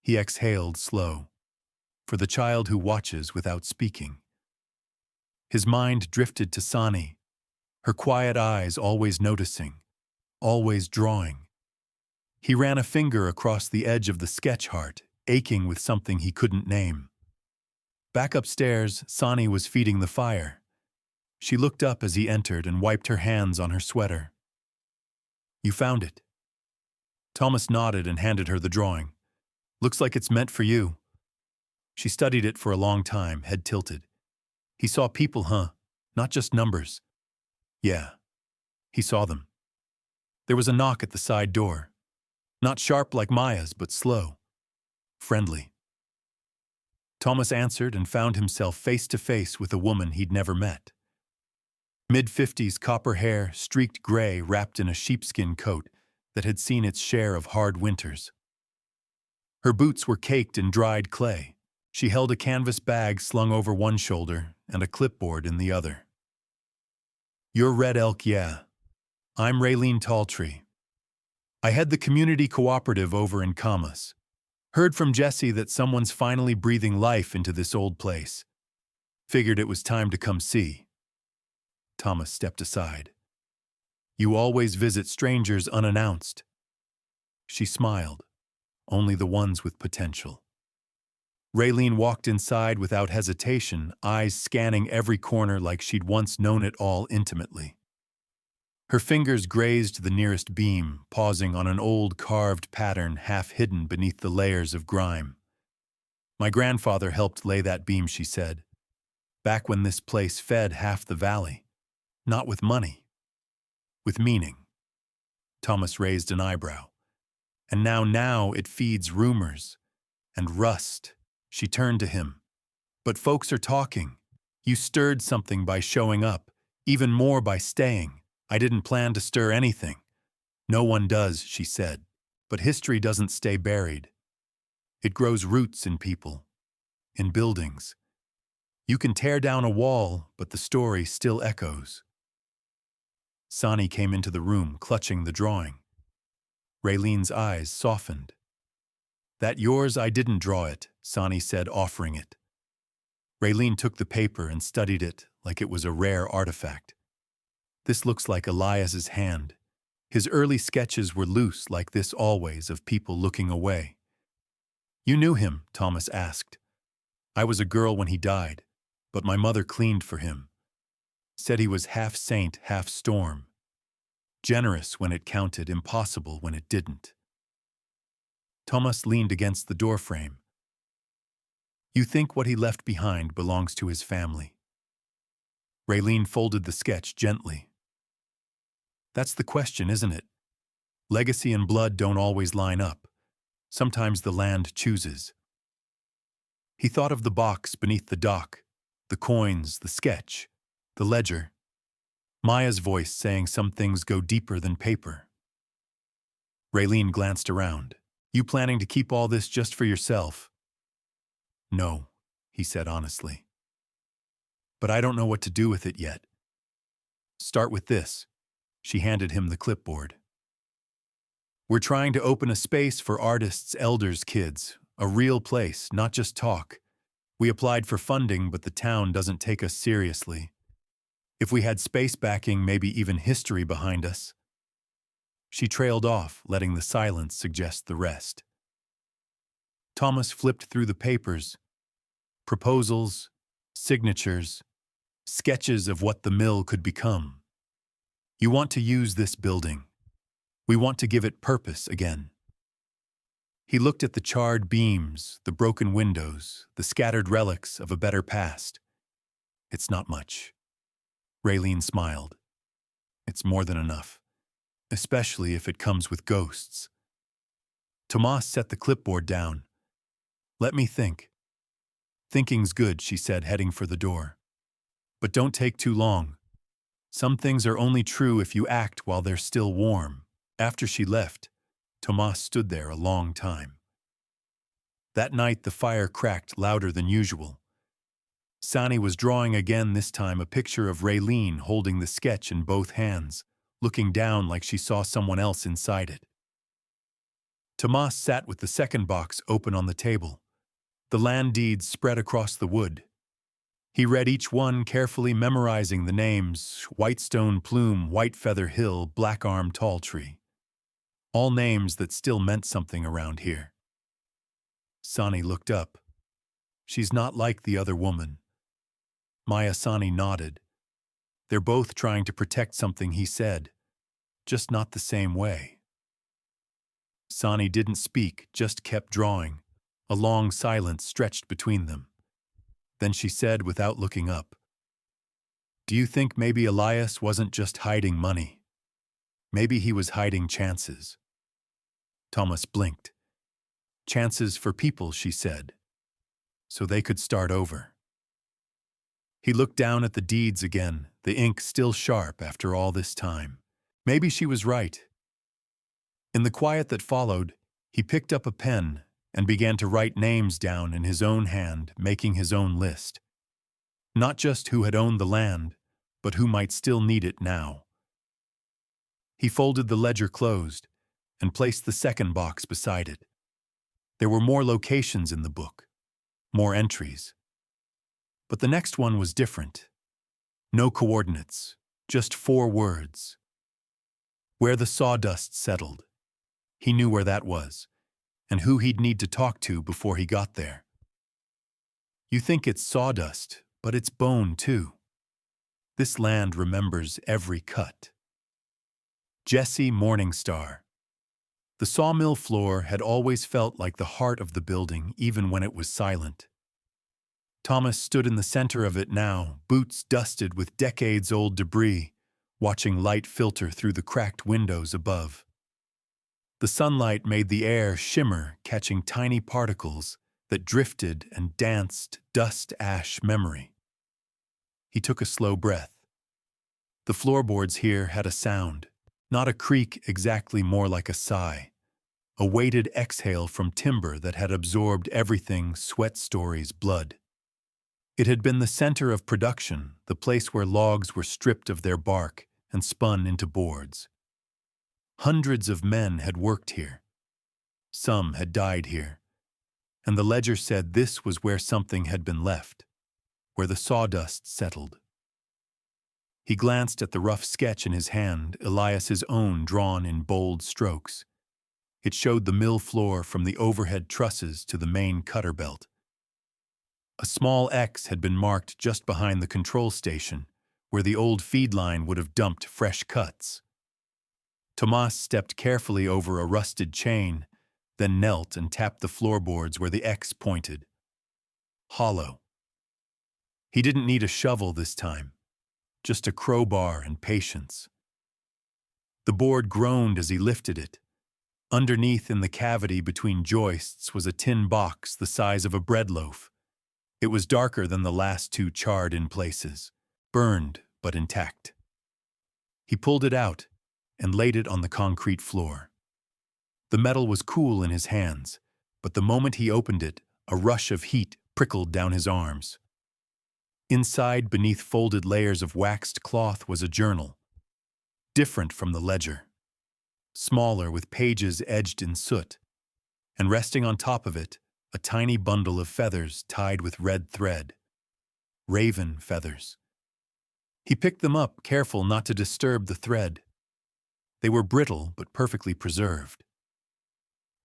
He exhaled slow. For the child who watches without speaking. His mind drifted to Sani, her quiet eyes always noticing, always drawing. He ran a finger across the edge of the sketch heart, aching with something he couldn't name. Back upstairs, Sani was feeding the fire. She looked up as he entered and wiped her hands on her sweater. "You found it." Thomas nodded and handed her the drawing. "Looks like it's meant for you." She studied it for a long time, head tilted. "He saw people, huh? Not just numbers." "Yeah." He saw them. There was a knock at the side door. Not sharp like Maya's, but slow. Friendly. Thomas answered and found himself face to face with a woman he'd never met. Mid-50s, copper hair, streaked gray, wrapped in a sheepskin coat that had seen its share of hard winters. Her boots were caked in dried clay. She held a canvas bag slung over one shoulder and a clipboard in the other. "You're Red Elk, yeah. I'm Raylene Talltree. I head the community cooperative over in Camas. Heard from Jesse that someone's finally breathing life into this old place. Figured it was time to come see." Thomas stepped aside. "You always visit strangers unannounced." She smiled. "Only the ones with potential." Raylene walked inside without hesitation, eyes scanning every corner like she'd once known it all intimately. Her fingers grazed the nearest beam, pausing on an old carved pattern half hidden beneath the layers of grime. "My grandfather helped lay that beam," she said, "back when this place fed half the valley. Not with money. With meaning." Thomas raised an eyebrow. "And now it feeds rumors. And rust." She turned to him. "But folks are talking. You stirred something by showing up, even more by staying. I didn't plan to stir anything." "No one does," she said. "But history doesn't stay buried. It grows roots in people, in buildings. You can tear down a wall, but the story still echoes." Sani came into the room, clutching the drawing. Raylene's eyes softened. "That yours? I didn't draw it," Sani said, offering it. Raylene took the paper and studied it like it was a rare artifact. This looks like Elias's hand. His early sketches were loose like this always, of people looking away. "You knew him?" Thomas asked. "I was a girl when he died, but my mother cleaned for him. Said he was half saint, half storm. Generous when it counted, impossible when it didn't." Thomas leaned against the doorframe. "You think what he left behind belongs to his family?" Raylene folded the sketch gently. "That's the question, isn't it? Legacy and blood don't always line up. Sometimes the land chooses." He thought of the box beneath the dock, the coins, the sketch, the ledger. Maya's voice saying some things go deeper than paper. Raylene glanced around. "You planning to keep all this just for yourself?" "No," he said honestly. "But I don't know what to do with it yet." "Start with this." She handed him the clipboard. "We're trying to open a space for artists, elders, kids. A real place, not just talk. We applied for funding, but the town doesn't take us seriously. If we had space backing, maybe even history behind us." She trailed off, letting the silence suggest the rest. Thomas flipped through the papers. Proposals, signatures, sketches of what the mill could become. "You want to use this building. We want to give it purpose again." He looked at the charred beams, the broken windows, the scattered relics of a better past. "It's not much." Raylene smiled. "It's more than enough, especially if it comes with ghosts." Tomas set the clipboard down. "Let me think." "Thinking's good," she said, heading for the door. "But don't take too long. Some things are only true if you act while they're still warm." After she left, Tomas stood there a long time. That night the fire cracked louder than usual. Sani was drawing again, this time a picture of Raylene holding the sketch in both hands, looking down like she saw someone else inside it. Tomas sat with the second box open on the table. The land deeds spread across the wood. He read each one carefully, memorizing the names: Whitestone Plume, Whitefeather Hill, Black Arm Tall Tree. All names that still meant something around here. Sani looked up. "She's not like the other woman." Maya Sani nodded. "They're both trying to protect something," he said, "just not the same way." Sani didn't speak, just kept drawing. A long silence stretched between them. Then she said without looking up, "Do you think maybe Elias wasn't just hiding money? Maybe he was hiding chances?" Thomas blinked. "Chances for people," she said, "so they could start over." He looked down at the deeds again, the ink still sharp after all this time. Maybe she was right. In the quiet that followed, he picked up a pen and began to write names down in his own hand, making his own list. Not just who had owned the land, but who might still need it now. He folded the ledger closed and placed the second box beside it. There were more locations in the book, more entries. But the next one was different. No coordinates, just 4 words. Where the sawdust settled. He knew where that was, and who he'd need to talk to before he got there. You think it's sawdust, but it's bone too. This land remembers every cut. Jesse Morningstar. The sawmill floor had always felt like the heart of the building, even when it was silent. Thomas stood in the center of it now, boots dusted with decades-old debris, watching light filter through the cracked windows above. The sunlight made the air shimmer, catching tiny particles that drifted and danced dust-ash memory. He took a slow breath. The floorboards here had a sound, not a creak exactly, more like a sigh. A weighted exhale from timber that had absorbed everything: sweat stories, blood. It had been the center of production, the place where logs were stripped of their bark and spun into boards. Hundreds of men had worked here. Some had died here. And the ledger said this was where something had been left. where the sawdust settled. He glanced at the rough sketch in his hand, Elias's own drawn in bold strokes. It showed the mill floor from the overhead trusses to the main cutter belt. A small X had been marked just behind the control station, where the old feed line would have dumped fresh cuts. Tomas stepped carefully over a rusted chain, then knelt and tapped the floorboards where the X pointed. Hollow. He didn't need a shovel this time, just a crowbar and patience. The board groaned as he lifted it. Underneath in the cavity between joists was a tin box the size of a bread loaf. It was darker than the last two, charred in places, burned but intact. He pulled it out and laid it on the concrete floor. The metal was cool in his hands, but the moment he opened it, a rush of heat prickled down his arms. Inside, beneath folded layers of waxed cloth, was a journal, different from the ledger, smaller with pages edged in soot, and resting on top of it, a tiny bundle of feathers tied with red thread. Raven feathers. He picked them up, careful not to disturb the thread. They were brittle but perfectly preserved.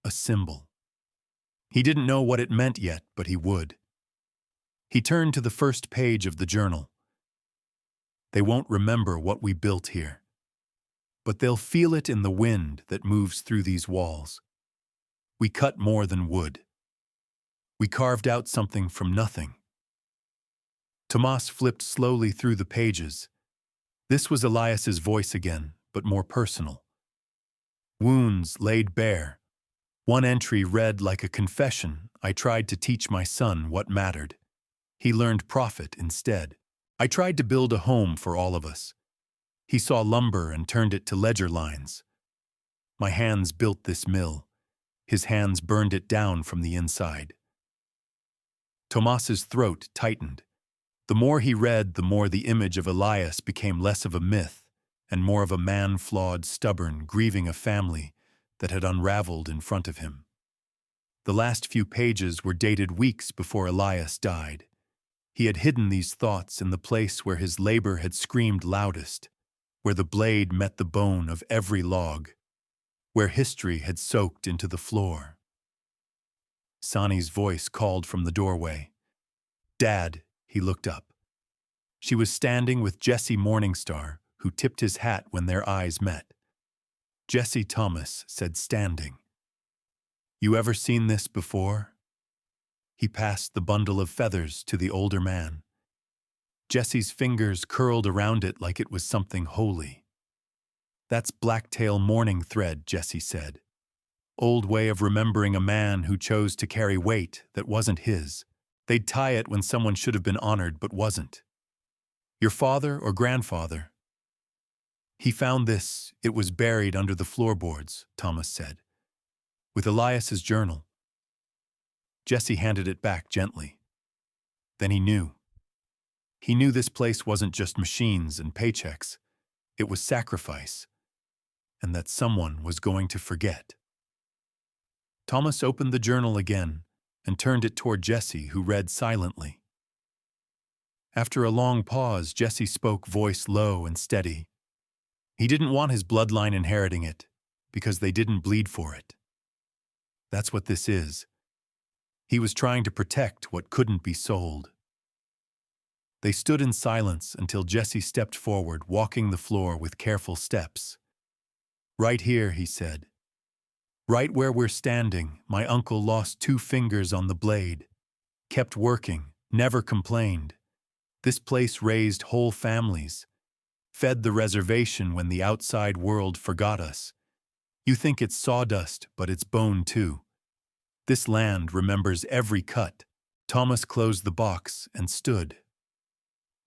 A symbol. He didn't know what it meant yet, but he would. He turned to the first page of the journal. They won't remember what we built here, but they'll feel it in the wind that moves through these walls. We cut more than wood. We carved out something from nothing. Tomas flipped slowly through the pages. This was Elias's voice again, but more personal. Wounds laid bare. One entry read like a confession. I tried to teach my son what mattered. He learned profit instead. I tried to build a home for all of us. He saw lumber and turned it to ledger lines. My hands built this mill. His hands burned it down from the inside. Tomas's throat tightened. The more he read, the more the image of Elias became less of a myth and more of a man, flawed, stubborn, grieving a family that had unraveled in front of him. The last few pages were dated weeks before Elias died. He had hidden these thoughts in the place where his labor had screamed loudest, where the blade met the bone of every log, where history had soaked into the floor. Sani's voice called from the doorway. "Dad," he looked up. She was standing with Jesse Morningstar, who tipped his hat when their eyes met. Jesse Thomas said, standing. "You ever seen this before?" He passed the bundle of feathers to the older man. Jesse's fingers curled around it like it was something holy. "That's blacktail mourning thread," Jesse said. "Old way of remembering a man who chose to carry weight that wasn't his. They'd tie it when someone should have been honored but wasn't. Your father or grandfather?" "He found this. It was buried under the floorboards," Thomas said. "With Elias's journal." Jesse handed it back gently. Then he knew. He knew this place wasn't just machines and paychecks. It was sacrifice, and that someone was going to forget. Thomas opened the journal again and turned it toward Jesse, who read silently. After a long pause, Jesse spoke, voice low and steady. He didn't want his bloodline inheriting it, because they didn't bleed for it. That's what this is. He was trying to protect what couldn't be sold. They stood in silence until Jesse stepped forward, walking the floor with careful steps. "Right here," he said. "Right where we're standing, my uncle lost 2 fingers on the blade. Kept working, never complained. This place raised whole families. Fed the reservation when the outside world forgot us. You think it's sawdust, but it's bone too. This land remembers every cut." Thomas closed the box and stood.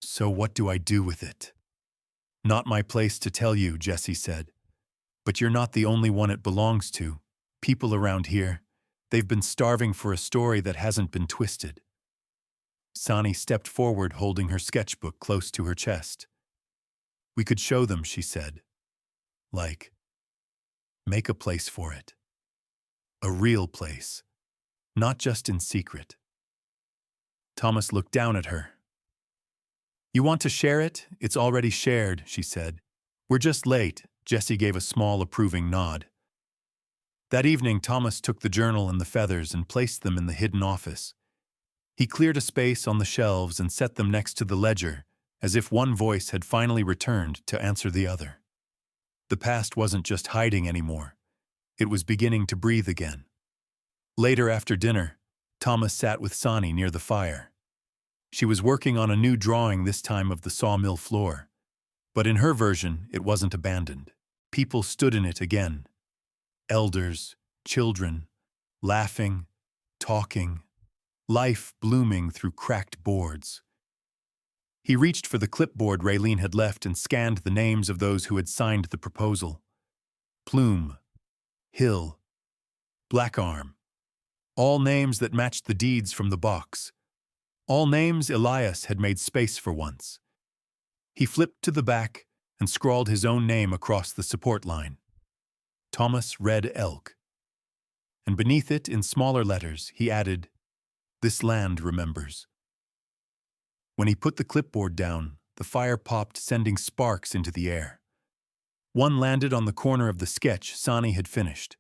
"So what do I do with it?" "Not my place to tell you," Jesse said. "But you're not the only one it belongs to. People around here, they've been starving for a story that hasn't been twisted." Sani stepped forward, holding her sketchbook close to her chest. "We could show them," she said. Make a place for it. A real place. Not just in secret." Thomas looked down at her. You want to share it? It's already shared, she said. We're just late. Jessie gave a small approving nod. That evening, Thomas took the journal and the feathers and placed them in the hidden office. He cleared a space on the shelves and set them next to the ledger, as if one voice had finally returned to answer the other. The past wasn't just hiding anymore. It was beginning to breathe again. Later after dinner, Thomas sat with Sani near the fire. She was working on a new drawing, this time of the sawmill floor. But in her version, it wasn't abandoned. People stood in it again. Elders, children, laughing, talking, life blooming through cracked boards. He reached for the clipboard Raylene had left and scanned the names of those who had signed the proposal. Plume, Hill, Blackarm. All names that matched the deeds from the box. All names Elias had made space for once. He flipped to the back and scrawled his own name across the support line. Thomas Red Elk. And beneath it, in smaller letters, he added, "This land remembers." When he put the clipboard down, the fire popped, sending sparks into the air. One landed on the corner of the sketch Sani had finished.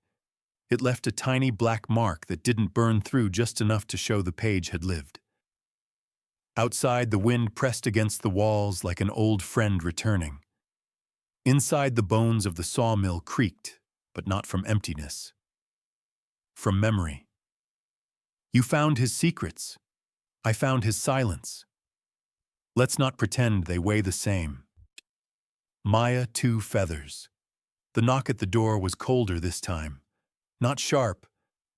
It left a tiny black mark that didn't burn through, just enough to show the page had lived. Outside, the wind pressed against the walls like an old friend returning. Inside, the bones of the sawmill creaked, but not from emptiness. From memory. You found his secrets. I found his silence. Let's not pretend they weigh the same. Maya, 2 feathers. The knock at the door was colder this time. Not sharp,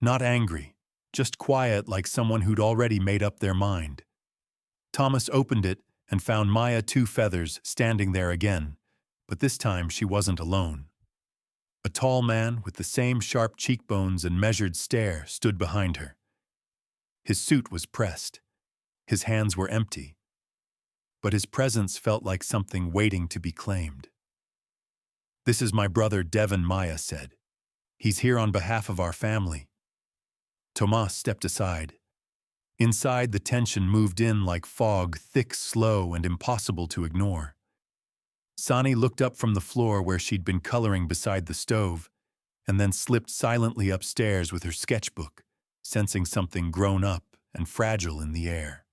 not angry, just quiet, like someone who'd already made up their mind. Thomas opened it and found Maya, 2 feathers, standing there again, but this time she wasn't alone. A tall man with the same sharp cheekbones and measured stare stood behind her. His suit was pressed. His hands were empty. But his presence felt like something waiting to be claimed. "This is my brother Devin," Maya said. "He's here on behalf of our family." Tomas stepped aside. Inside, the tension moved in like fog, thick, slow, and impossible to ignore. Sani looked up from the floor where she'd been coloring beside the stove, and then slipped silently upstairs with her sketchbook, sensing something grown up and fragile in the air.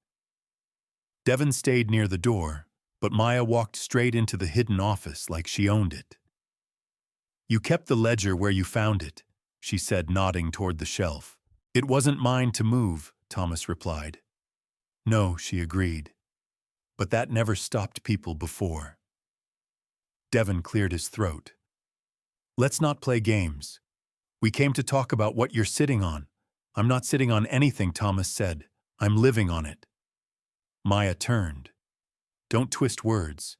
Devin stayed near the door, but Maya walked straight into the hidden office like she owned it. "You kept the ledger where you found it," she said, nodding toward the shelf. "It wasn't mine to move," Thomas replied. "No," she agreed. "But that never stopped people before." Devin cleared his throat. "Let's not play games. We came to talk about what you're sitting on." "I'm not sitting on anything," Thomas said. "I'm living on it." Maya turned. "Don't twist words.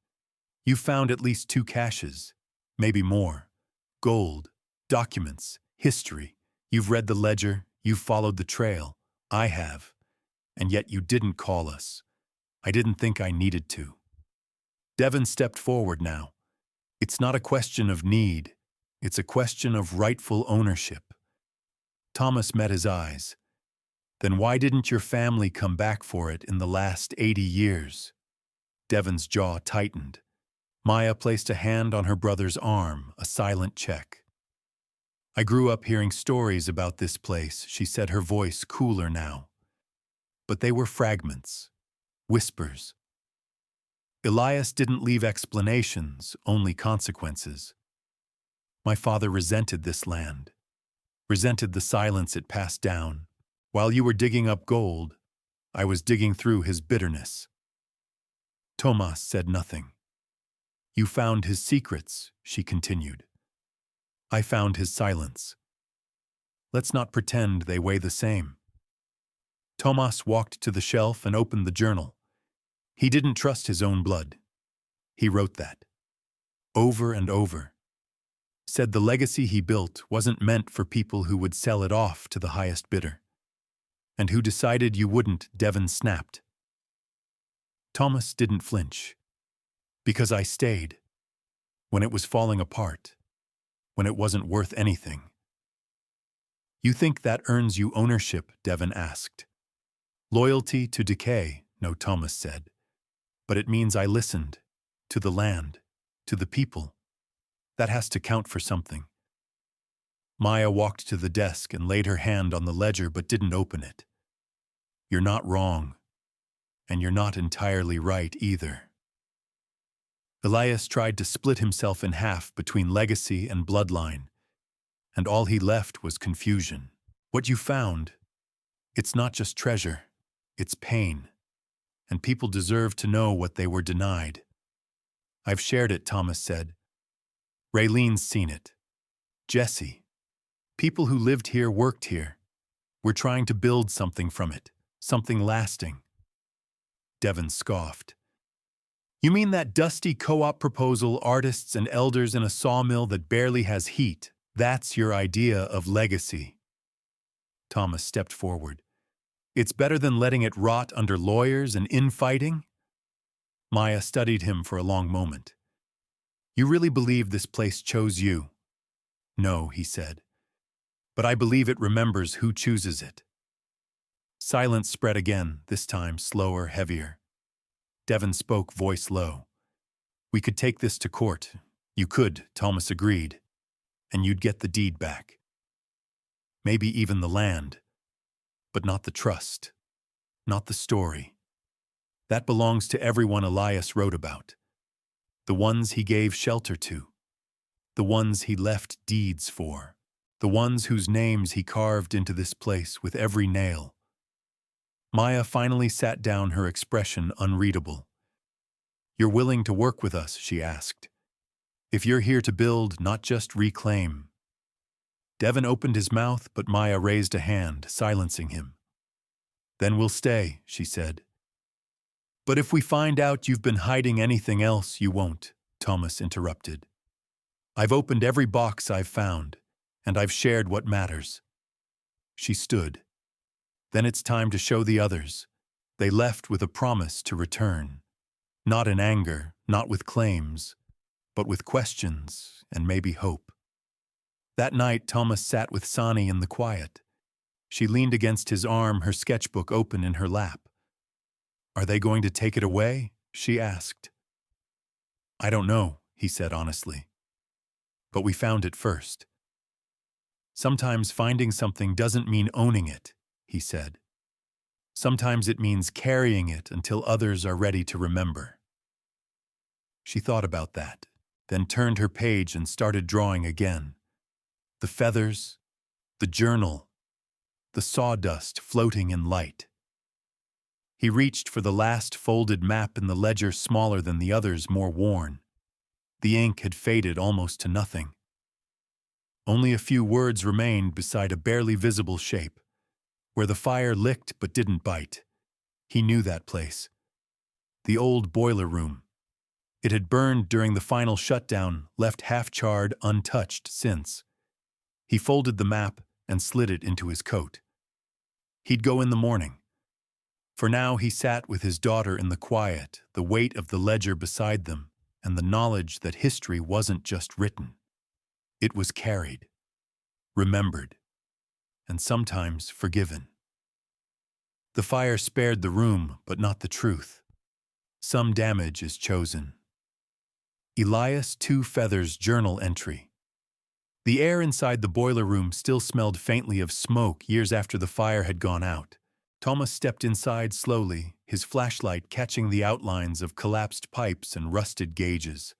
You found at least 2 caches, maybe more. Gold, documents, history. You've read the ledger, you've followed the trail. I have. And yet you didn't call us. I didn't think I needed to." Devin stepped forward now. "It's not a question of need. It's a question of rightful ownership." Thomas met his eyes. "Then why didn't your family come back for it in the last 80 years? Devin's jaw tightened. Maya placed a hand on her brother's arm, a silent check. "I grew up hearing stories about this place," she said, her voice cooler now. "But they were fragments, whispers. Elias didn't leave explanations, only consequences. My father resented this land, resented the silence it passed down. While you were digging up gold, I was digging through his bitterness." Tomas said nothing. "You found his secrets," she continued. "I found his silence. Let's not pretend they weigh the same." Tomas walked to the shelf and opened the journal. He didn't trust his own blood. He wrote that. Over and over. Said the legacy he built wasn't meant for people who would sell it off to the highest bidder. "And who decided you wouldn't?" Devin snapped. Thomas didn't flinch. "Because I stayed. When it was falling apart. When it wasn't worth anything." "You think that earns you ownership?" Devin asked. "Loyalty to decay," no, Thomas said. but it means I listened. To the land. To the people. That has to count for something. Maya walked to the desk and laid her hand on the ledger but didn't open it. You're not wrong. And you're not entirely right either. Elias tried to split himself in half between legacy and bloodline, and all he left was confusion. What you found, it's not just treasure, it's pain, and people deserve to know what they were denied. I've shared it, Thomas said. Raylene's seen it. Jesse. People who lived here worked here. We're trying to build something from it, something lasting. Devon scoffed. You mean that dusty co-op proposal, artists and elders in a sawmill that barely has heat? That's your idea of legacy. Thomas stepped forward. It's better than letting it rot under lawyers and infighting? Maya studied him for a long moment. You really believe this place chose you? No, he said. But I believe it remembers who chooses it. Silence spread again, this time slower, heavier. Devon spoke, voice low. We could take this to court. You could, Thomas agreed. And you'd get the deed back. Maybe even the land. But not the trust. Not the story. That belongs to everyone Elias wrote about. The ones he gave shelter to. The ones he left deeds for. The ones whose names he carved into this place with every nail. Maya finally sat down, her expression unreadable. You're willing to work with us, she asked. If you're here to build, not just reclaim. Devon opened his mouth, but Maya raised a hand, silencing him. Then we'll stay, she said. But if we find out you've been hiding anything else, you won't, Thomas interrupted. I've opened every box I've found, and I've shared what matters. She stood. Then it's time to show the others. They left with a promise to return. Not in anger, not with claims, but with questions and maybe hope. That night, Thomas sat with Sani in the quiet. She leaned against his arm, her sketchbook open in her lap. Are they going to take it away? She asked. I don't know, he said honestly. But we found it first. Sometimes finding something doesn't mean owning it, he said. Sometimes it means carrying it until others are ready to remember. She thought about that, then turned her page and started drawing again. The feathers, the journal, the sawdust floating in light. He reached for the last folded map in the ledger, smaller than the others, more worn. The ink had faded almost to nothing. Only a few words remained beside a barely visible shape, where the fire licked but didn't bite. He knew that place. The old boiler room. It had burned during the final shutdown, left half-charred, untouched since. He folded the map and slid it into his coat. He'd go in the morning. For now he sat with his daughter in the quiet, the weight of the ledger beside them, and the knowledge that history wasn't just written. It was carried, remembered, and sometimes forgiven. The fire spared the room, but not the truth. Some damage is chosen. Elias Two Feathers journal entry. The air inside the boiler room still smelled faintly of smoke years after the fire had gone out. Thomas stepped inside slowly, his flashlight catching the outlines of collapsed pipes and rusted gauges.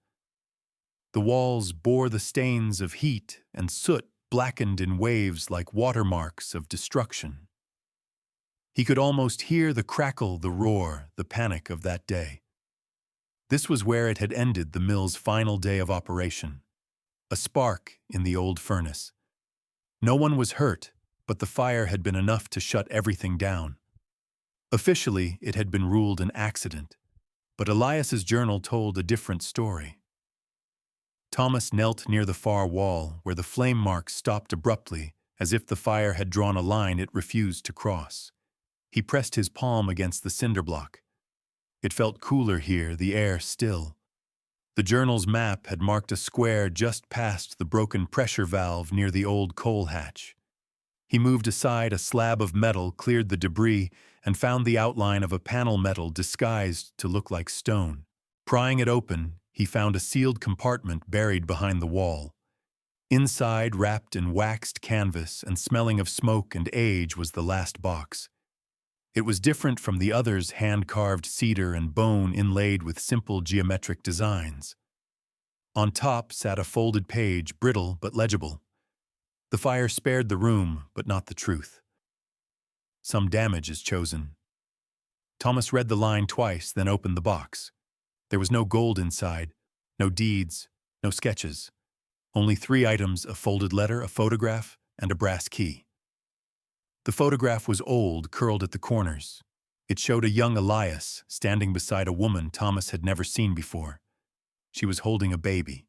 The walls bore the stains of heat and soot, blackened in waves like watermarks of destruction. He could almost hear the crackle, the roar, the panic of that day. This was where it had ended, the mill's final day of operation. A spark in the old furnace. No one was hurt, but the fire had been enough to shut everything down. Officially, it had been ruled an accident, but Elias's journal told a different story. Thomas knelt near the far wall, where the flame marks stopped abruptly, as if the fire had drawn a line it refused to cross. He pressed his palm against the cinder block. It felt cooler here, the air still. The journal's map had marked a square just past the broken pressure valve near the old coal hatch. He moved aside, a slab of metal cleared the debris, and found the outline of a panel metal disguised to look like stone. Prying it open, he found a sealed compartment buried behind the wall. Inside, wrapped in waxed canvas and smelling of smoke and age, was the last box. It was different from the others, hand-carved cedar and bone inlaid with simple geometric designs. On top sat a folded page, brittle but legible. The fire spared the room, but not the truth. Some damage is chosen. Thomas read the line twice, then opened the box. There was no gold inside, no deeds, no sketches. Only 3 items: a folded letter, a photograph, and a brass key. The photograph was old, curled at the corners. It showed a young Elias standing beside a woman Thomas had never seen before. She was holding a baby.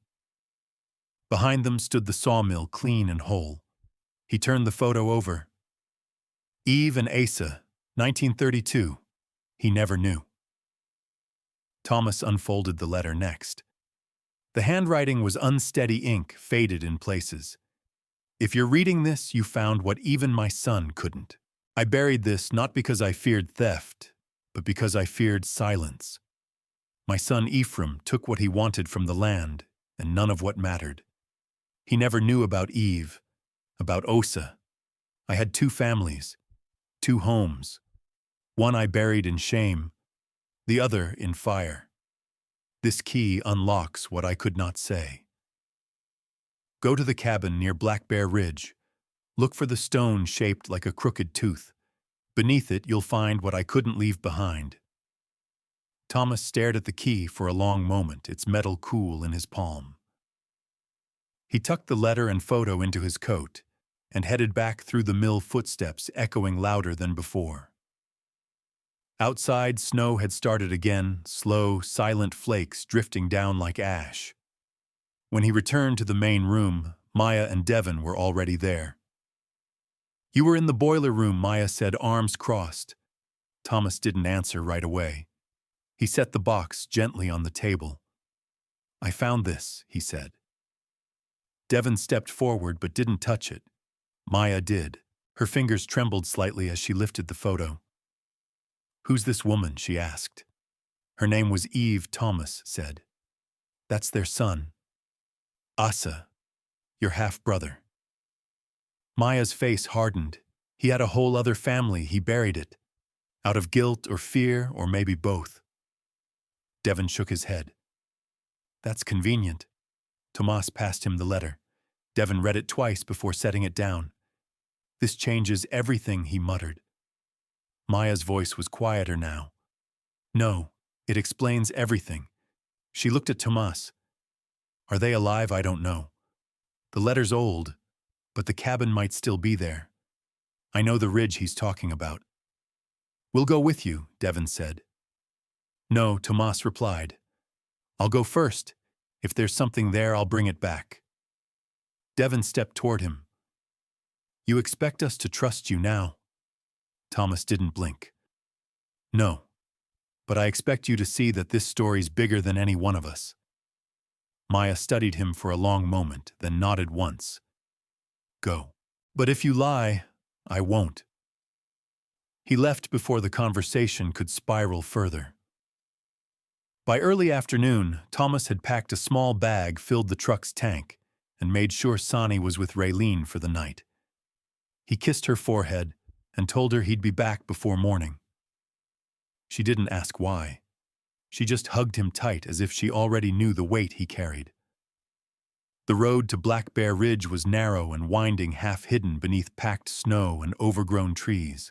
Behind them stood the sawmill, clean and whole. He turned the photo over. Eve and Asa, 1932. He never knew. Thomas unfolded the letter next. The handwriting was unsteady ink, faded in places. If you're reading this, you found what even my son couldn't. I buried this not because I feared theft, but because I feared silence. My son Ephraim took what he wanted from the land, and none of what mattered. He never knew about Eve, about Osa. I had 2 families, 2 homes. One I buried in shame, the other in fire. This key unlocks what I could not say. Go to the cabin near Black Bear Ridge. Look for the stone shaped like a crooked tooth. Beneath it, you'll find what I couldn't leave behind. Thomas stared at the key for a long moment, its metal cool in his palm. He tucked the letter and photo into his coat and headed back through the mill, footsteps echoing louder than before. Outside, snow had started again, slow, silent flakes drifting down like ash. When he returned to the main room, Maya and Devin were already there. "You were in the boiler room," Maya said, arms crossed. Thomas didn't answer right away. He set the box gently on the table. "I found this," he said. Devin stepped forward but didn't touch it. Maya did. Her fingers trembled slightly as she lifted the photo. "Who's this woman?" she asked. "Her name was Eve," Thomas said. "That's their son. Asa, your half-brother." Maya's face hardened. He had a whole other family, he buried it. Out of guilt or fear, or maybe both. Devin shook his head. "That's convenient." Tomas passed him the letter. Devin read it twice before setting it down. "This changes everything," he muttered. Maya's voice was quieter now. "No, it explains everything." She looked at Tomas. "Are they alive? I don't know. The letter's old, but the cabin might still be there. I know the ridge he's talking about." "We'll go with you," Devin said. "No," Tomas replied. "I'll go first. If there's something there, I'll bring it back." Devin stepped toward him. "You expect us to trust you now?" Thomas didn't blink. "No, but I expect you to see that this story's bigger than any one of us." Maya studied him for a long moment, then nodded once. "Go. But if you lie, I won't." He left before the conversation could spiral further. By early afternoon, Thomas had packed a small bag, filled the truck's tank, and made sure Sonny was with Raylene for the night. He kissed her forehead and told her he'd be back before morning. She didn't ask why. She just hugged him tight as if she already knew the weight he carried. The road to Black Bear Ridge was narrow and winding, half hidden beneath packed snow and overgrown trees.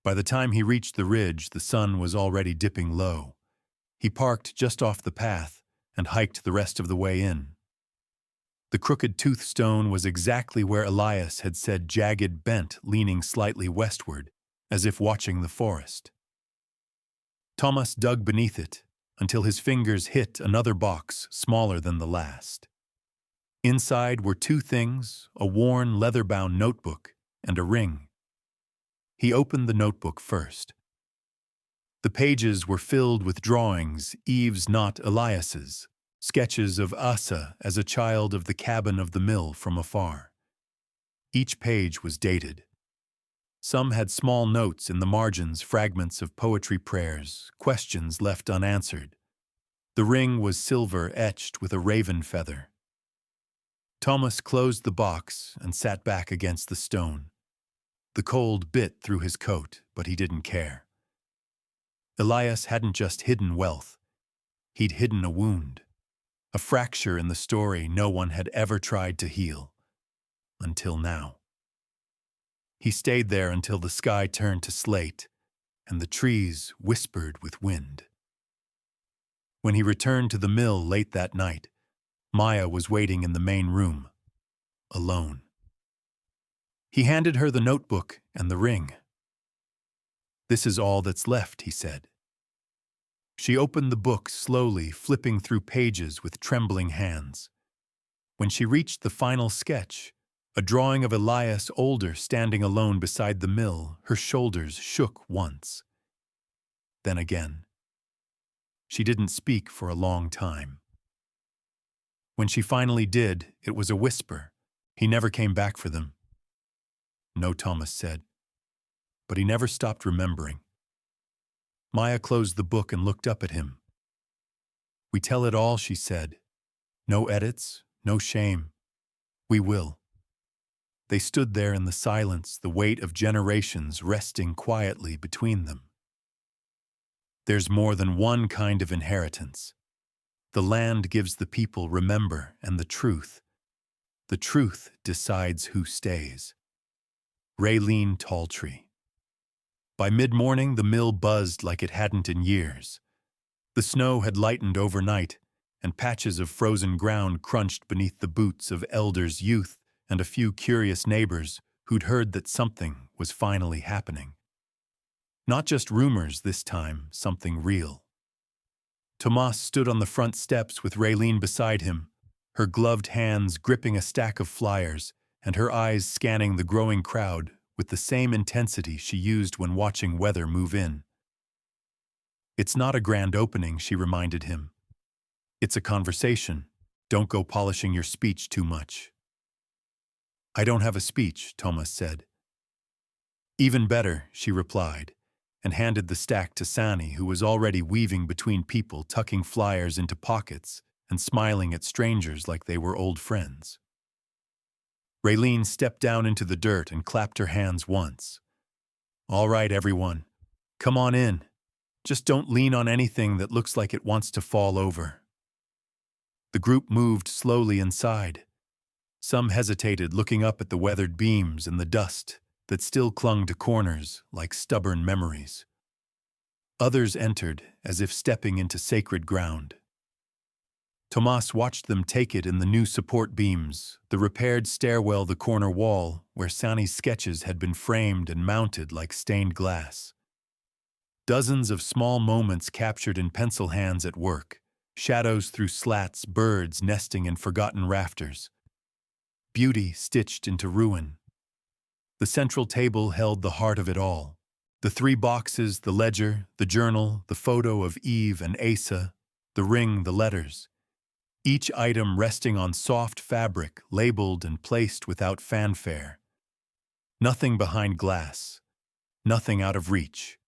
By the time he reached the ridge, the sun was already dipping low. He parked just off the path and hiked the rest of the way in. The crooked tooth stone was exactly where Elias had said, jagged, bent, leaning slightly westward, as if watching the forest. Thomas dug beneath it until his fingers hit another box smaller than the last. Inside were 2 things, a worn, leather-bound notebook and a ring. He opened the notebook first. The pages were filled with drawings, Eve's, not Elias's, sketches of Asa as a child of the cabin of the mill from afar. Each page was dated. Some had small notes in the margins, fragments of poetry prayers, questions left unanswered. The ring was silver etched with a raven feather. Thomas closed the box and sat back against the stone. The cold bit through his coat, but he didn't care. Elias hadn't just hidden wealth. He'd hidden a wound, a fracture in the story no one had ever tried to heal. Until now. He stayed there until the sky turned to slate and the trees whispered with wind. When he returned to the mill late that night, Maya was waiting in the main room, alone. He handed her the notebook and the ring. "This is all that's left," he said. She opened the book slowly, flipping through pages with trembling hands. When she reached the final sketch, a drawing of Elias older standing alone beside the mill, her shoulders shook once. Then again. She didn't speak for a long time. When she finally did, it was a whisper. "He never came back for them." "No," Thomas said. But he never stopped remembering. Maya closed the book and looked up at him. "We tell it all," she said. "No edits, no shame. We will." They stood there in the silence, the weight of generations resting quietly between them. There's more than one kind of inheritance. The land gives the people remember and the truth. The truth decides who stays. Raylene Talltree. By mid-morning, the mill buzzed like it hadn't in years. The snow had lightened overnight, and patches of frozen ground crunched beneath the boots of elders, youth, and a few curious neighbors who'd heard that something was finally happening. Not just rumors this time, something real. Tomas stood on the front steps with Raylene beside him, her gloved hands gripping a stack of flyers and her eyes scanning the growing crowd with the same intensity she used when watching weather move in. "It's not a grand opening," she reminded him. "It's a conversation. Don't go polishing your speech too much." "I don't have a speech," Thomas said. "Even better," she replied, and handed the stack to Sani, who was already weaving between people, tucking flyers into pockets and smiling at strangers like they were old friends. Raylene stepped down into the dirt and clapped her hands once. "All right, everyone. Come on in. Just don't lean on anything that looks like it wants to fall over." The group moved slowly inside. Some hesitated, looking up at the weathered beams and the dust that still clung to corners like stubborn memories. Others entered, as if stepping into sacred ground. Tomas watched them take it in the new support beams, the repaired stairwell, the corner wall, where Sani's sketches had been framed and mounted like stained glass. Dozens of small moments captured in pencil hands at work, shadows through slats, birds nesting in forgotten rafters. Beauty stitched into ruin. The central table held the heart of it all. The 3 boxes, the ledger, the journal, the photo of Eve and Asa, the ring, the letters. Each item resting on soft fabric, labeled and placed without fanfare. Nothing behind glass. Nothing out of reach.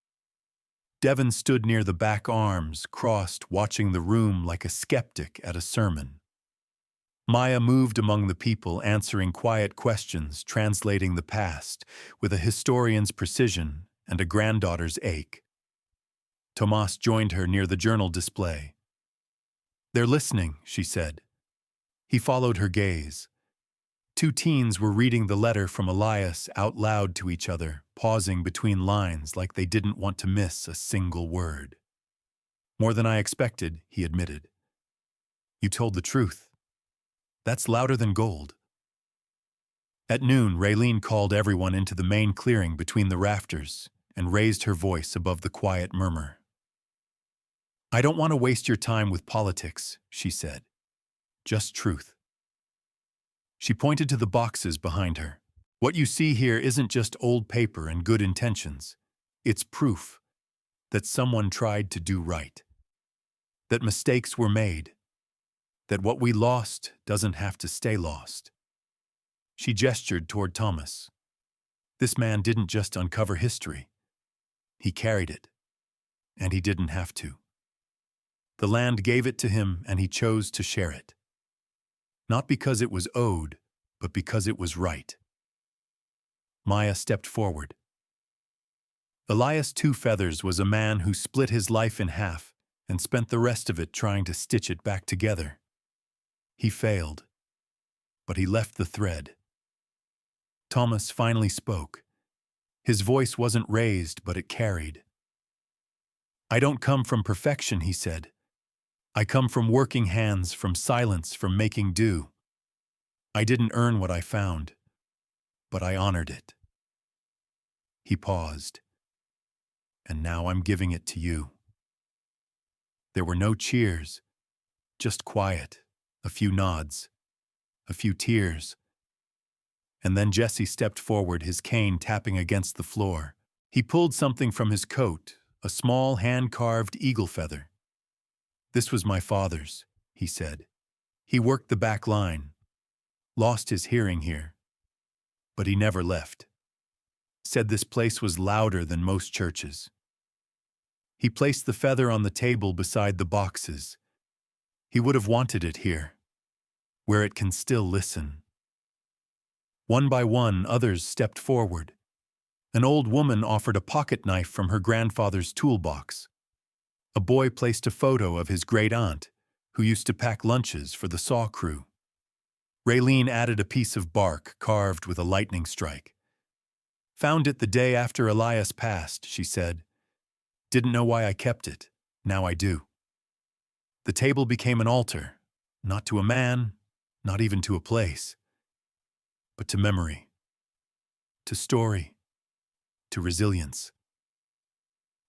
Devon stood near the back, arms crossed, watching the room like a skeptic at a sermon. Maya moved among the people, answering quiet questions, translating the past with a historian's precision and a granddaughter's ache. Tomas joined her near the journal display. "They're listening," she said. He followed her gaze. 2 teens were reading the letter from Elias out loud to each other, pausing between lines like they didn't want to miss a single word. "More than I expected," he admitted. "You told the truth. That's louder than gold." At noon, Raylene called everyone into the main clearing between the rafters and raised her voice above the quiet murmur. "I don't want to waste your time with politics," she said. "Just truth." She pointed to the boxes behind her. "What you see here isn't just old paper and good intentions. It's proof that someone tried to do right. That mistakes were made. That what we lost doesn't have to stay lost." She gestured toward Thomas. This man didn't just uncover history. He carried it, and he didn't have to. The land gave it to him, and he chose to share it. Not because it was owed, but because it was right. Maya stepped forward. Elias Two Feathers was a man who split his life in half and spent the rest of it trying to stitch it back together. He failed, but he left the thread. Thomas finally spoke. His voice wasn't raised, but it carried. "I don't come from perfection," he said. "I come from working hands, from silence, from making do. I didn't earn what I found, but I honored it." He paused. "And now I'm giving it to you." There were no cheers, just quiet, a few nods, a few tears. And then Jesse stepped forward, his cane tapping against the floor. He pulled something from his coat, a small hand-carved eagle feather. "This was my father's," he said. "He worked the back line, lost his hearing here, but he never left. Said this place was louder than most churches." He placed the feather on the table beside the boxes. He would have wanted it here, where it can still listen. One by one, others stepped forward. An old woman offered a pocket knife from her grandfather's toolbox. A boy placed a photo of his great-aunt, who used to pack lunches for the saw crew. Raylene added a piece of bark carved with a lightning strike. "Found it the day after Elias passed," she said. "Didn't know why I kept it. Now I do." The table became an altar, not to a man, not even to a place, but to memory, to story, to resilience.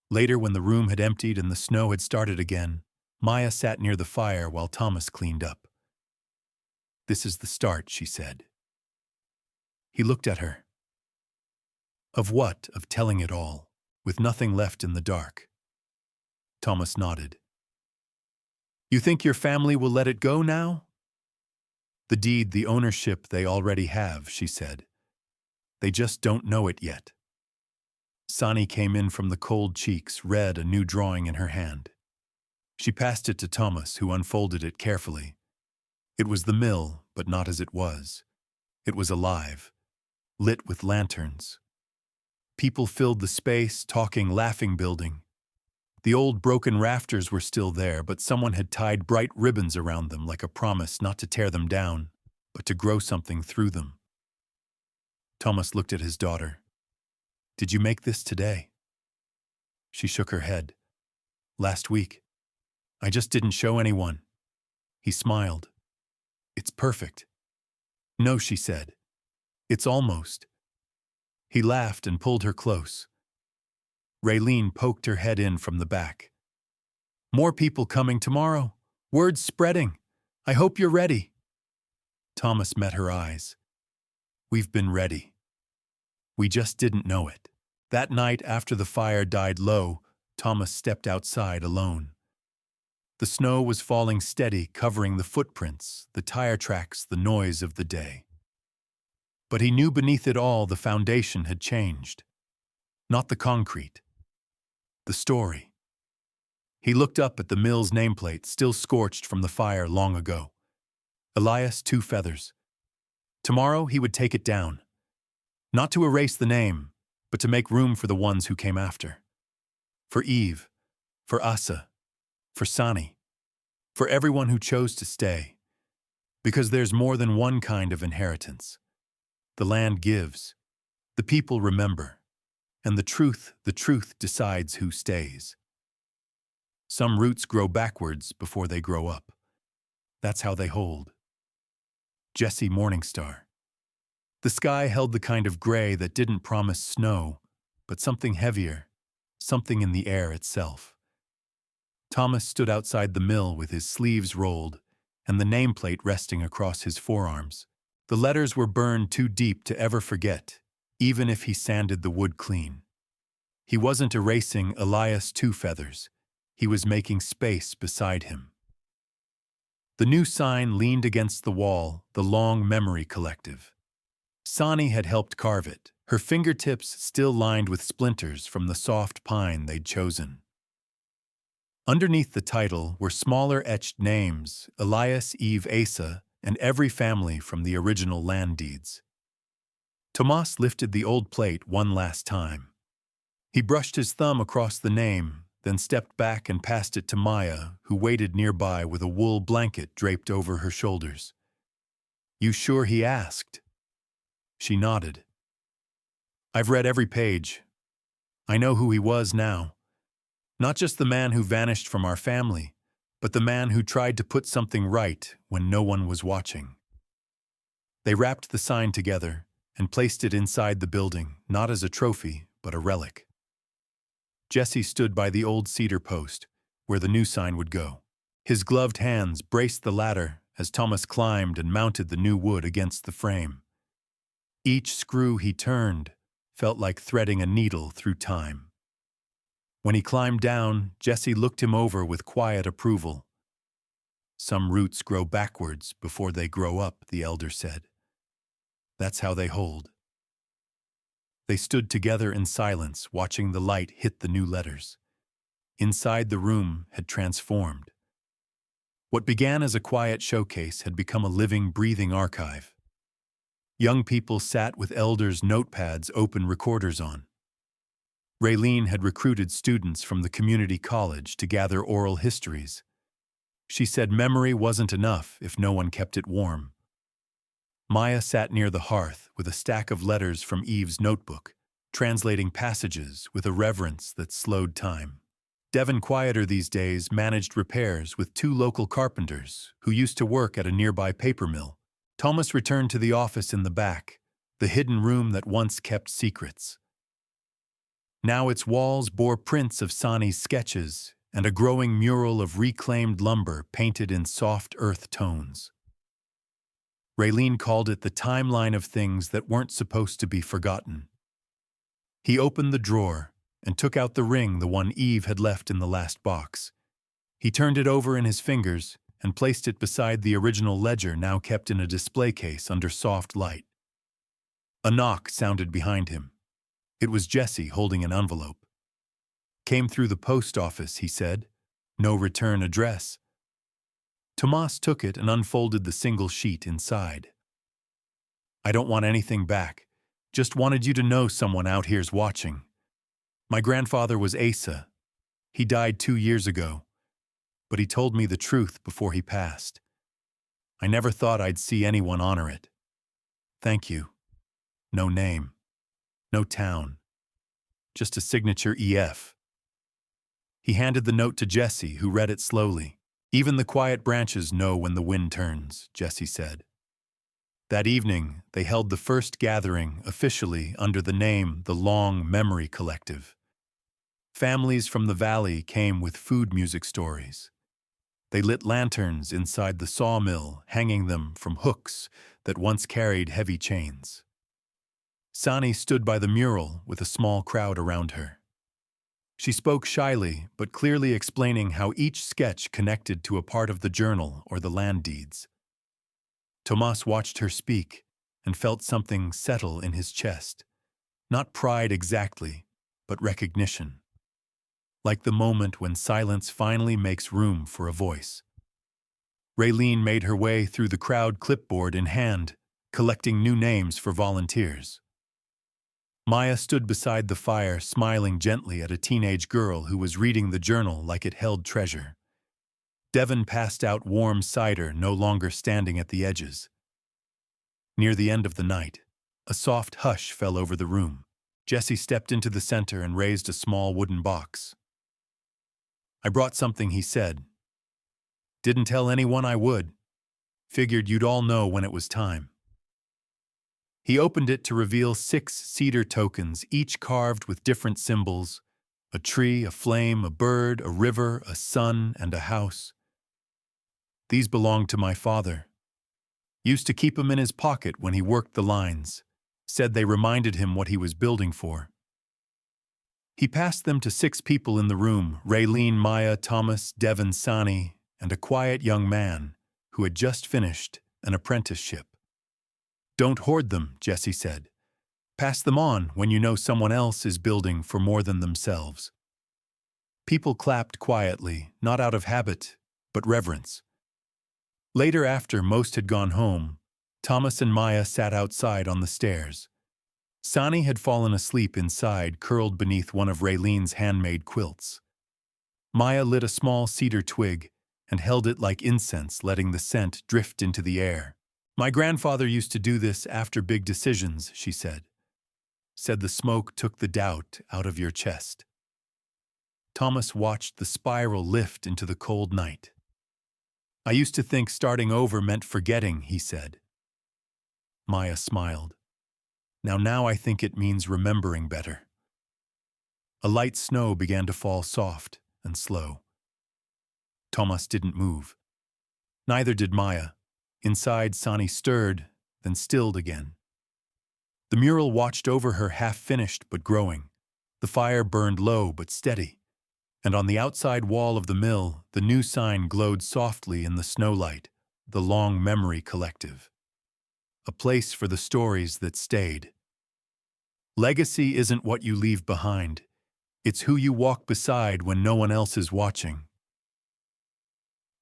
Later, when the room had emptied and the snow had started again, Maya sat near the fire while Thomas cleaned up. "This is the start," she said. He looked at her. Of what? Of telling it all, with nothing left in the dark. Thomas nodded. "You think your family will let it go now?" "The deed, the ownership they already have," she said. "They just don't know it yet." Sani came in from the cold cheeks, read a new drawing in her hand. She passed it to Thomas, who unfolded it carefully. It was the mill, but not as it was. It was alive, lit with lanterns. People filled the space, talking, laughing, building. The old broken rafters were still there, but someone had tied bright ribbons around them like a promise not to tear them down, but to grow something through them. Thomas looked at his daughter. "Did you make this today?" She shook her head. "Last week. I just didn't show anyone." He smiled. "It's perfect." "No," she said. "It's almost." He laughed and pulled her close. Raylene poked her head in from the back. "More people coming tomorrow. Word's spreading. I hope you're ready." Thomas met her eyes. "We've been ready. We just didn't know it." That night, after the fire died low, Thomas stepped outside alone. The snow was falling steady, covering the footprints, the tire tracks, the noise of the day. But he knew beneath it all the foundation had changed. Not the concrete. The story. He looked up at the mill's nameplate, still scorched from the fire long ago. Elias Two Feathers. Tomorrow he would take it down. Not to erase the name, but to make room for the ones who came after. For Eve, for Asa, for Sani, for everyone who chose to stay. Because there's more than one kind of inheritance. The land gives, the people remember, and the truth decides who stays. Some roots grow backwards before they grow up. That's how they hold. Jesse Morningstar. The sky held the kind of gray that didn't promise snow, but something heavier, something in the air itself. Thomas stood outside the mill with his sleeves rolled and the nameplate resting across his forearms. The letters were burned too deep to ever forget, even if he sanded the wood clean. He wasn't erasing Elias Two Feathers. He was making space beside him. The new sign leaned against the wall, the Long Memory Collective. Sani had helped carve it, her fingertips still lined with splinters from the soft pine they'd chosen. Underneath the title were smaller etched names: Elias, Eve, Asa, and every family from the original land deeds. Tomas lifted the old plate one last time. He brushed his thumb across the name, then stepped back and passed it to Maya, who waited nearby with a wool blanket draped over her shoulders. "You sure he asked?" She nodded. "I've read every page. I know who he was now. Not just the man who vanished from our family, but the man who tried to put something right when no one was watching." They wrapped the sign together and placed it inside the building, not as a trophy, but a relic. Jesse stood by the old cedar post, where the new sign would go. His gloved hands braced the ladder as Thomas climbed and mounted the new wood against the frame. Each screw he turned felt like threading a needle through time. When he climbed down, Jesse looked him over with quiet approval. "Some roots grow backwards before they grow up," the elder said. "That's how they hold." They stood together in silence, watching the light hit the new letters. Inside, the room had transformed. What began as a quiet showcase had become a living, breathing archive. Young people sat with elders' notepads, open recorders on. Raylene had recruited students from the community college to gather oral histories. She said memory wasn't enough if no one kept it warm. Maya sat near the hearth with a stack of letters from Eve's notebook, translating passages with a reverence that slowed time. Devin, quieter these days, managed repairs with 2 local carpenters who used to work at a nearby paper mill. Thomas returned to the office in the back, the hidden room that once kept secrets. Now its walls bore prints of Sani's sketches and a growing mural of reclaimed lumber painted in soft earth tones. Raylene called it the timeline of things that weren't supposed to be forgotten. He opened the drawer and took out the ring, the one Eve had left in the last box. He turned it over in his fingers and placed it beside the original ledger, now kept in a display case under soft light. A knock sounded behind him. It was Jesse holding an envelope. "Came through the post office," he said. "No return address." Tomas took it and unfolded the single sheet inside. "I don't want anything back. Just wanted you to know someone out here's watching. My grandfather was Asa. He died 2 years ago, but he told me the truth before he passed. I never thought I'd see anyone honor it. Thank you. No name. No town. Just a signature EF." He handed the note to Jesse, who read it slowly. "Even the quiet branches know when the wind turns," Jesse said. That evening, they held the first gathering officially under the name the Long Memory Collective. Families from the valley came with food music stories. They lit lanterns inside the sawmill, hanging them from hooks that once carried heavy chains. Sani stood by the mural with a small crowd around her. She spoke shyly, but clearly explaining how each sketch connected to a part of the journal or the land deeds. Tomas watched her speak and felt something settle in his chest. Not pride exactly, but recognition. Like the moment when silence finally makes room for a voice. Raylene made her way through the crowd, clipboard in hand, collecting new names for volunteers. Maya stood beside the fire, smiling gently at a teenage girl who was reading the journal like it held treasure. Devin passed out warm cider, no longer standing at the edges. Near the end of the night, a soft hush fell over the room. Jesse stepped into the center and raised a small wooden box. "I brought something," he said. "Didn't tell anyone I would. Figured you'd all know when it was time." He opened it to reveal 6 cedar tokens, each carved with different symbols: a tree, a flame, a bird, a river, a sun, and a house. "These belonged to my father. Used to keep them in his pocket when he worked the lines. Said they reminded him what he was building for." He passed them to 6 people in the room: Raylene, Maya, Thomas, Devin, Sani, and a quiet young man who had just finished an apprenticeship. "Don't hoard them," Jesse said. Pass them on when you know someone else is building for more than themselves. People clapped quietly, not out of habit, but reverence. Later, after most had gone home, Thomas and Maya sat outside on the stairs. Sani had fallen asleep inside, curled beneath one of Raylene's handmade quilts. Maya lit a small cedar twig and held it like incense, letting the scent drift into the air. My grandfather used to do this after big decisions, she said. Said the smoke took the doubt out of your chest. Thomas watched the spiral lift into the cold night. I used to think starting over meant forgetting, he said. Maya smiled. Now I think it means remembering better. A light snow began to fall soft and slow. Thomas didn't move. Neither did Maya. Inside, Sani stirred, then stilled again. The mural watched over her, half-finished but growing. The fire burned low but steady. And on the outside wall of the mill, the new sign glowed softly in the snowlight, the Long Memory Collective. A place for the stories that stayed. Legacy isn't what you leave behind. It's who you walk beside when no one else is watching.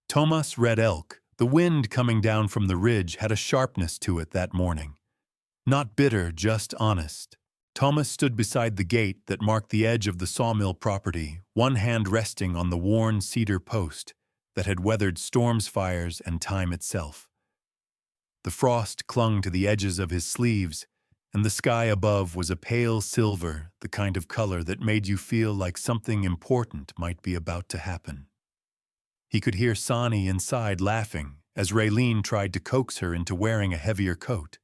Thomas Red Elk, the wind coming down from the ridge, had a sharpness to it that morning. Not bitter, just honest. Thomas stood beside the gate that marked the edge of the sawmill property, one hand resting on the worn cedar post that had weathered storms, fires, and time itself. The frost clung to the edges of his sleeves, and the sky above was a pale silver, the kind of color that made you feel like something important might be about to happen. He could hear Sani inside laughing as Raylene tried to coax her into wearing a heavier coat.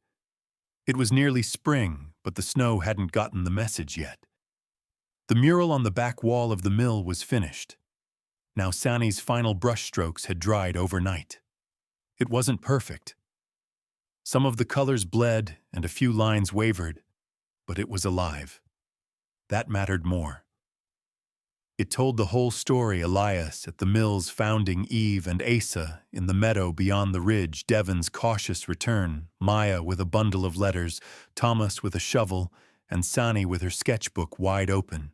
It was nearly spring, but the snow hadn't gotten the message yet. The mural on the back wall of the mill was finished. Now Sani's final brushstrokes had dried overnight. It wasn't perfect. Some of the colors bled and a few lines wavered, but it was alive. That mattered more. It told the whole story: Elias at the mill's founding, Eve and Asa in the meadow beyond the ridge, Devon's cautious return, Maya with a bundle of letters, Thomas with a shovel, and Sani with her sketchbook wide open.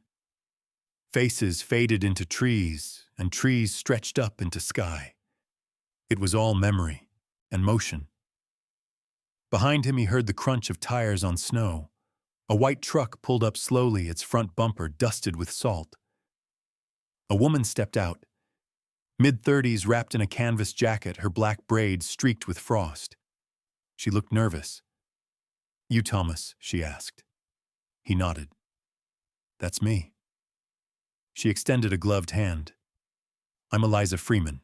Faces faded into trees, and trees stretched up into sky. It was all memory and motion. Behind him he heard the crunch of tires on snow. A white truck pulled up slowly, its front bumper dusted with salt. A woman stepped out, mid-30s, wrapped in a canvas jacket, her black braids streaked with frost. She looked nervous. You, Thomas? She asked. He nodded. That's me. She extended a gloved hand. I'm Eliza Freeman.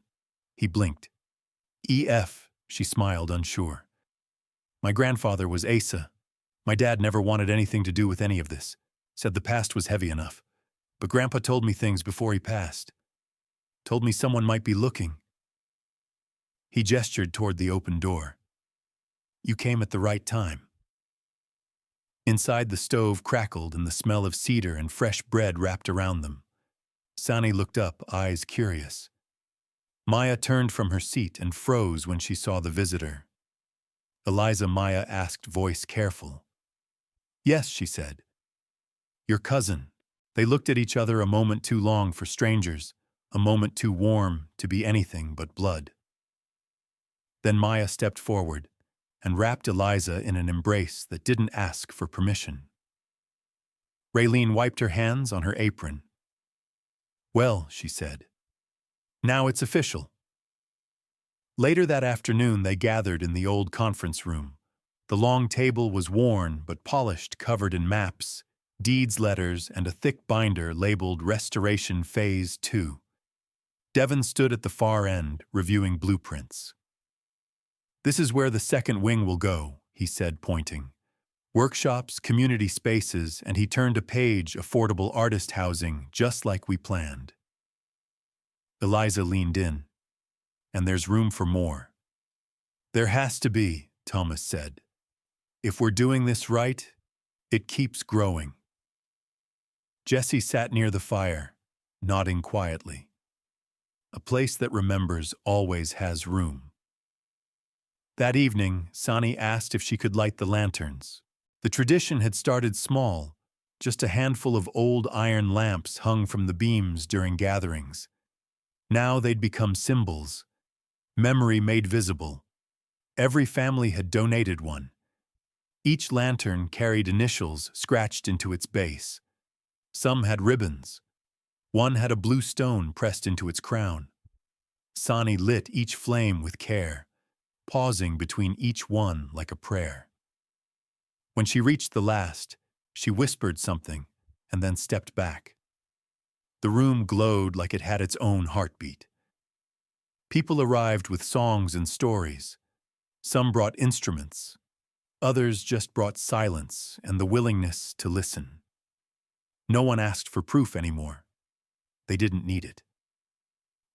He blinked. EF, she smiled, unsure. My grandfather was Asa. My dad never wanted anything to do with any of this. Said the past was heavy enough. But Grandpa told me things before he passed. Told me someone might be looking. He gestured toward the open door. You came at the right time. Inside, the stove crackled and the smell of cedar and fresh bread wrapped around them. Sani looked up, eyes curious. Maya turned from her seat and froze when she saw the visitor. Eliza, Maya asked, voice careful. Yes, she said. Your cousin. They looked at each other, a moment too long for strangers, a moment too warm to be anything but blood. Then Maya stepped forward and wrapped Eliza in an embrace that didn't ask for permission. Raylene wiped her hands on her apron. Well, she said. Now it's official. Later that afternoon they gathered in the old conference room. The long table was worn but polished, covered in maps, deeds, letters, and a thick binder labeled Restoration Phase 2. Devon stood at the far end, reviewing blueprints. This is where the second wing will go, he said, pointing. Workshops, community spaces, and he turned a page, affordable artist housing, just like we planned. Eliza leaned in. And there's room for more. There has to be, Thomas said. If we're doing this right, it keeps growing. Jessie sat near the fire, nodding quietly. A place that remembers always has room. That evening, Sani asked if she could light the lanterns. The tradition had started small, just a handful of old iron lamps hung from the beams during gatherings. Now they'd become symbols, memory made visible. Every family had donated one. Each lantern carried initials scratched into its base. Some had ribbons. One had a blue stone pressed into its crown. Sani lit each flame with care, pausing between each one like a prayer. When she reached the last, she whispered something and then stepped back. The room glowed like it had its own heartbeat. People arrived with songs and stories. Some brought instruments. Others just brought silence and the willingness to listen. No one asked for proof anymore. They didn't need it.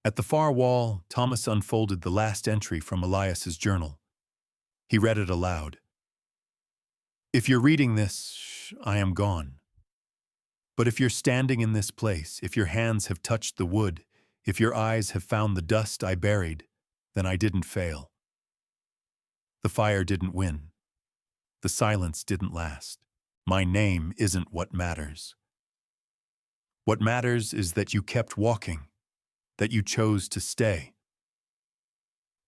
At the far wall, Thomas unfolded the last entry from Elias's journal. He read it aloud. If you're reading this, I am gone. But if you're standing in this place, if your hands have touched the wood, if your eyes have found the dust I buried, then I didn't fail. The fire didn't win. The silence didn't last. My name isn't what matters. What matters is that you kept walking, that you chose to stay.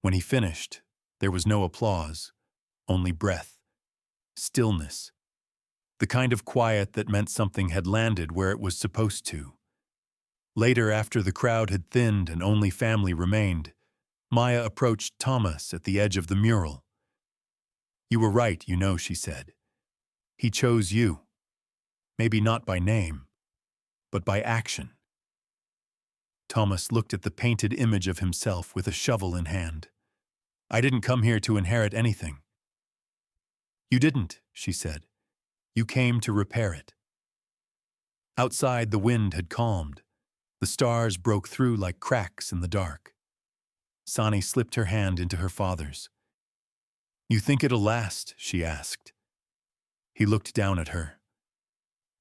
When he finished, there was no applause, only breath, stillness, the kind of quiet that meant something had landed where it was supposed to. Later, after the crowd had thinned and only family remained, Maya approached Thomas at the edge of the mural. You were right, you know, she said. He chose you. Maybe not by name, but by action. Thomas looked at the painted image of himself with a shovel in hand. I didn't come here to inherit anything. You didn't, she said. You came to repair it. Outside, the wind had calmed. The stars broke through like cracks in the dark. Sani slipped her hand into her father's. You think it'll last? She asked. He looked down at her.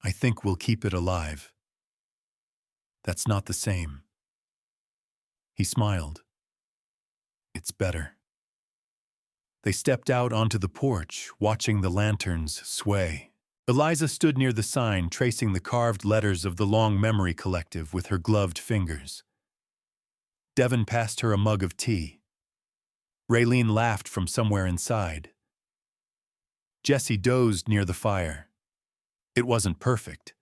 I think we'll keep it alive. That's not the same. He smiled. It's better. They stepped out onto the porch, watching the lanterns sway. Eliza stood near the sign, tracing the carved letters of the Long Memory Collective with her gloved fingers. Devon passed her a mug of tea. Raylene laughed from somewhere inside. Jessie dozed near the fire. It wasn't perfect.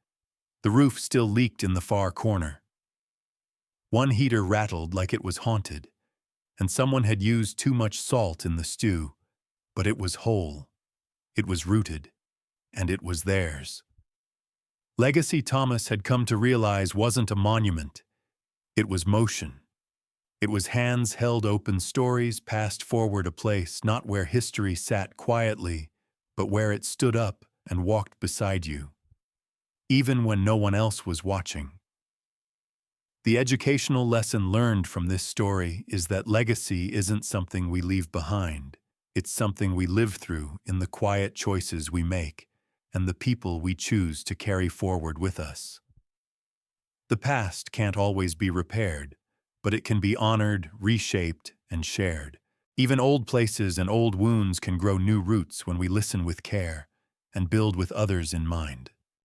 The roof still leaked in the far corner. One heater rattled like it was haunted, and someone had used too much salt in the stew, but it was whole. It was rooted, and it was theirs. Legacy Thomas had come to realize wasn't a monument. It was motion. It was hands held open, stories passed forward, a place not where history sat quietly, but where it stood up and walked beside you, even when no one else was watching. The educational lesson learned from this story is that legacy isn't something we leave behind. It's something we live through in the quiet choices we make and the people we choose to carry forward with us. The past can't always be repaired, but it can be honored, reshaped, and shared. Even old places and old wounds can grow new roots when we listen with care and build with others in mind.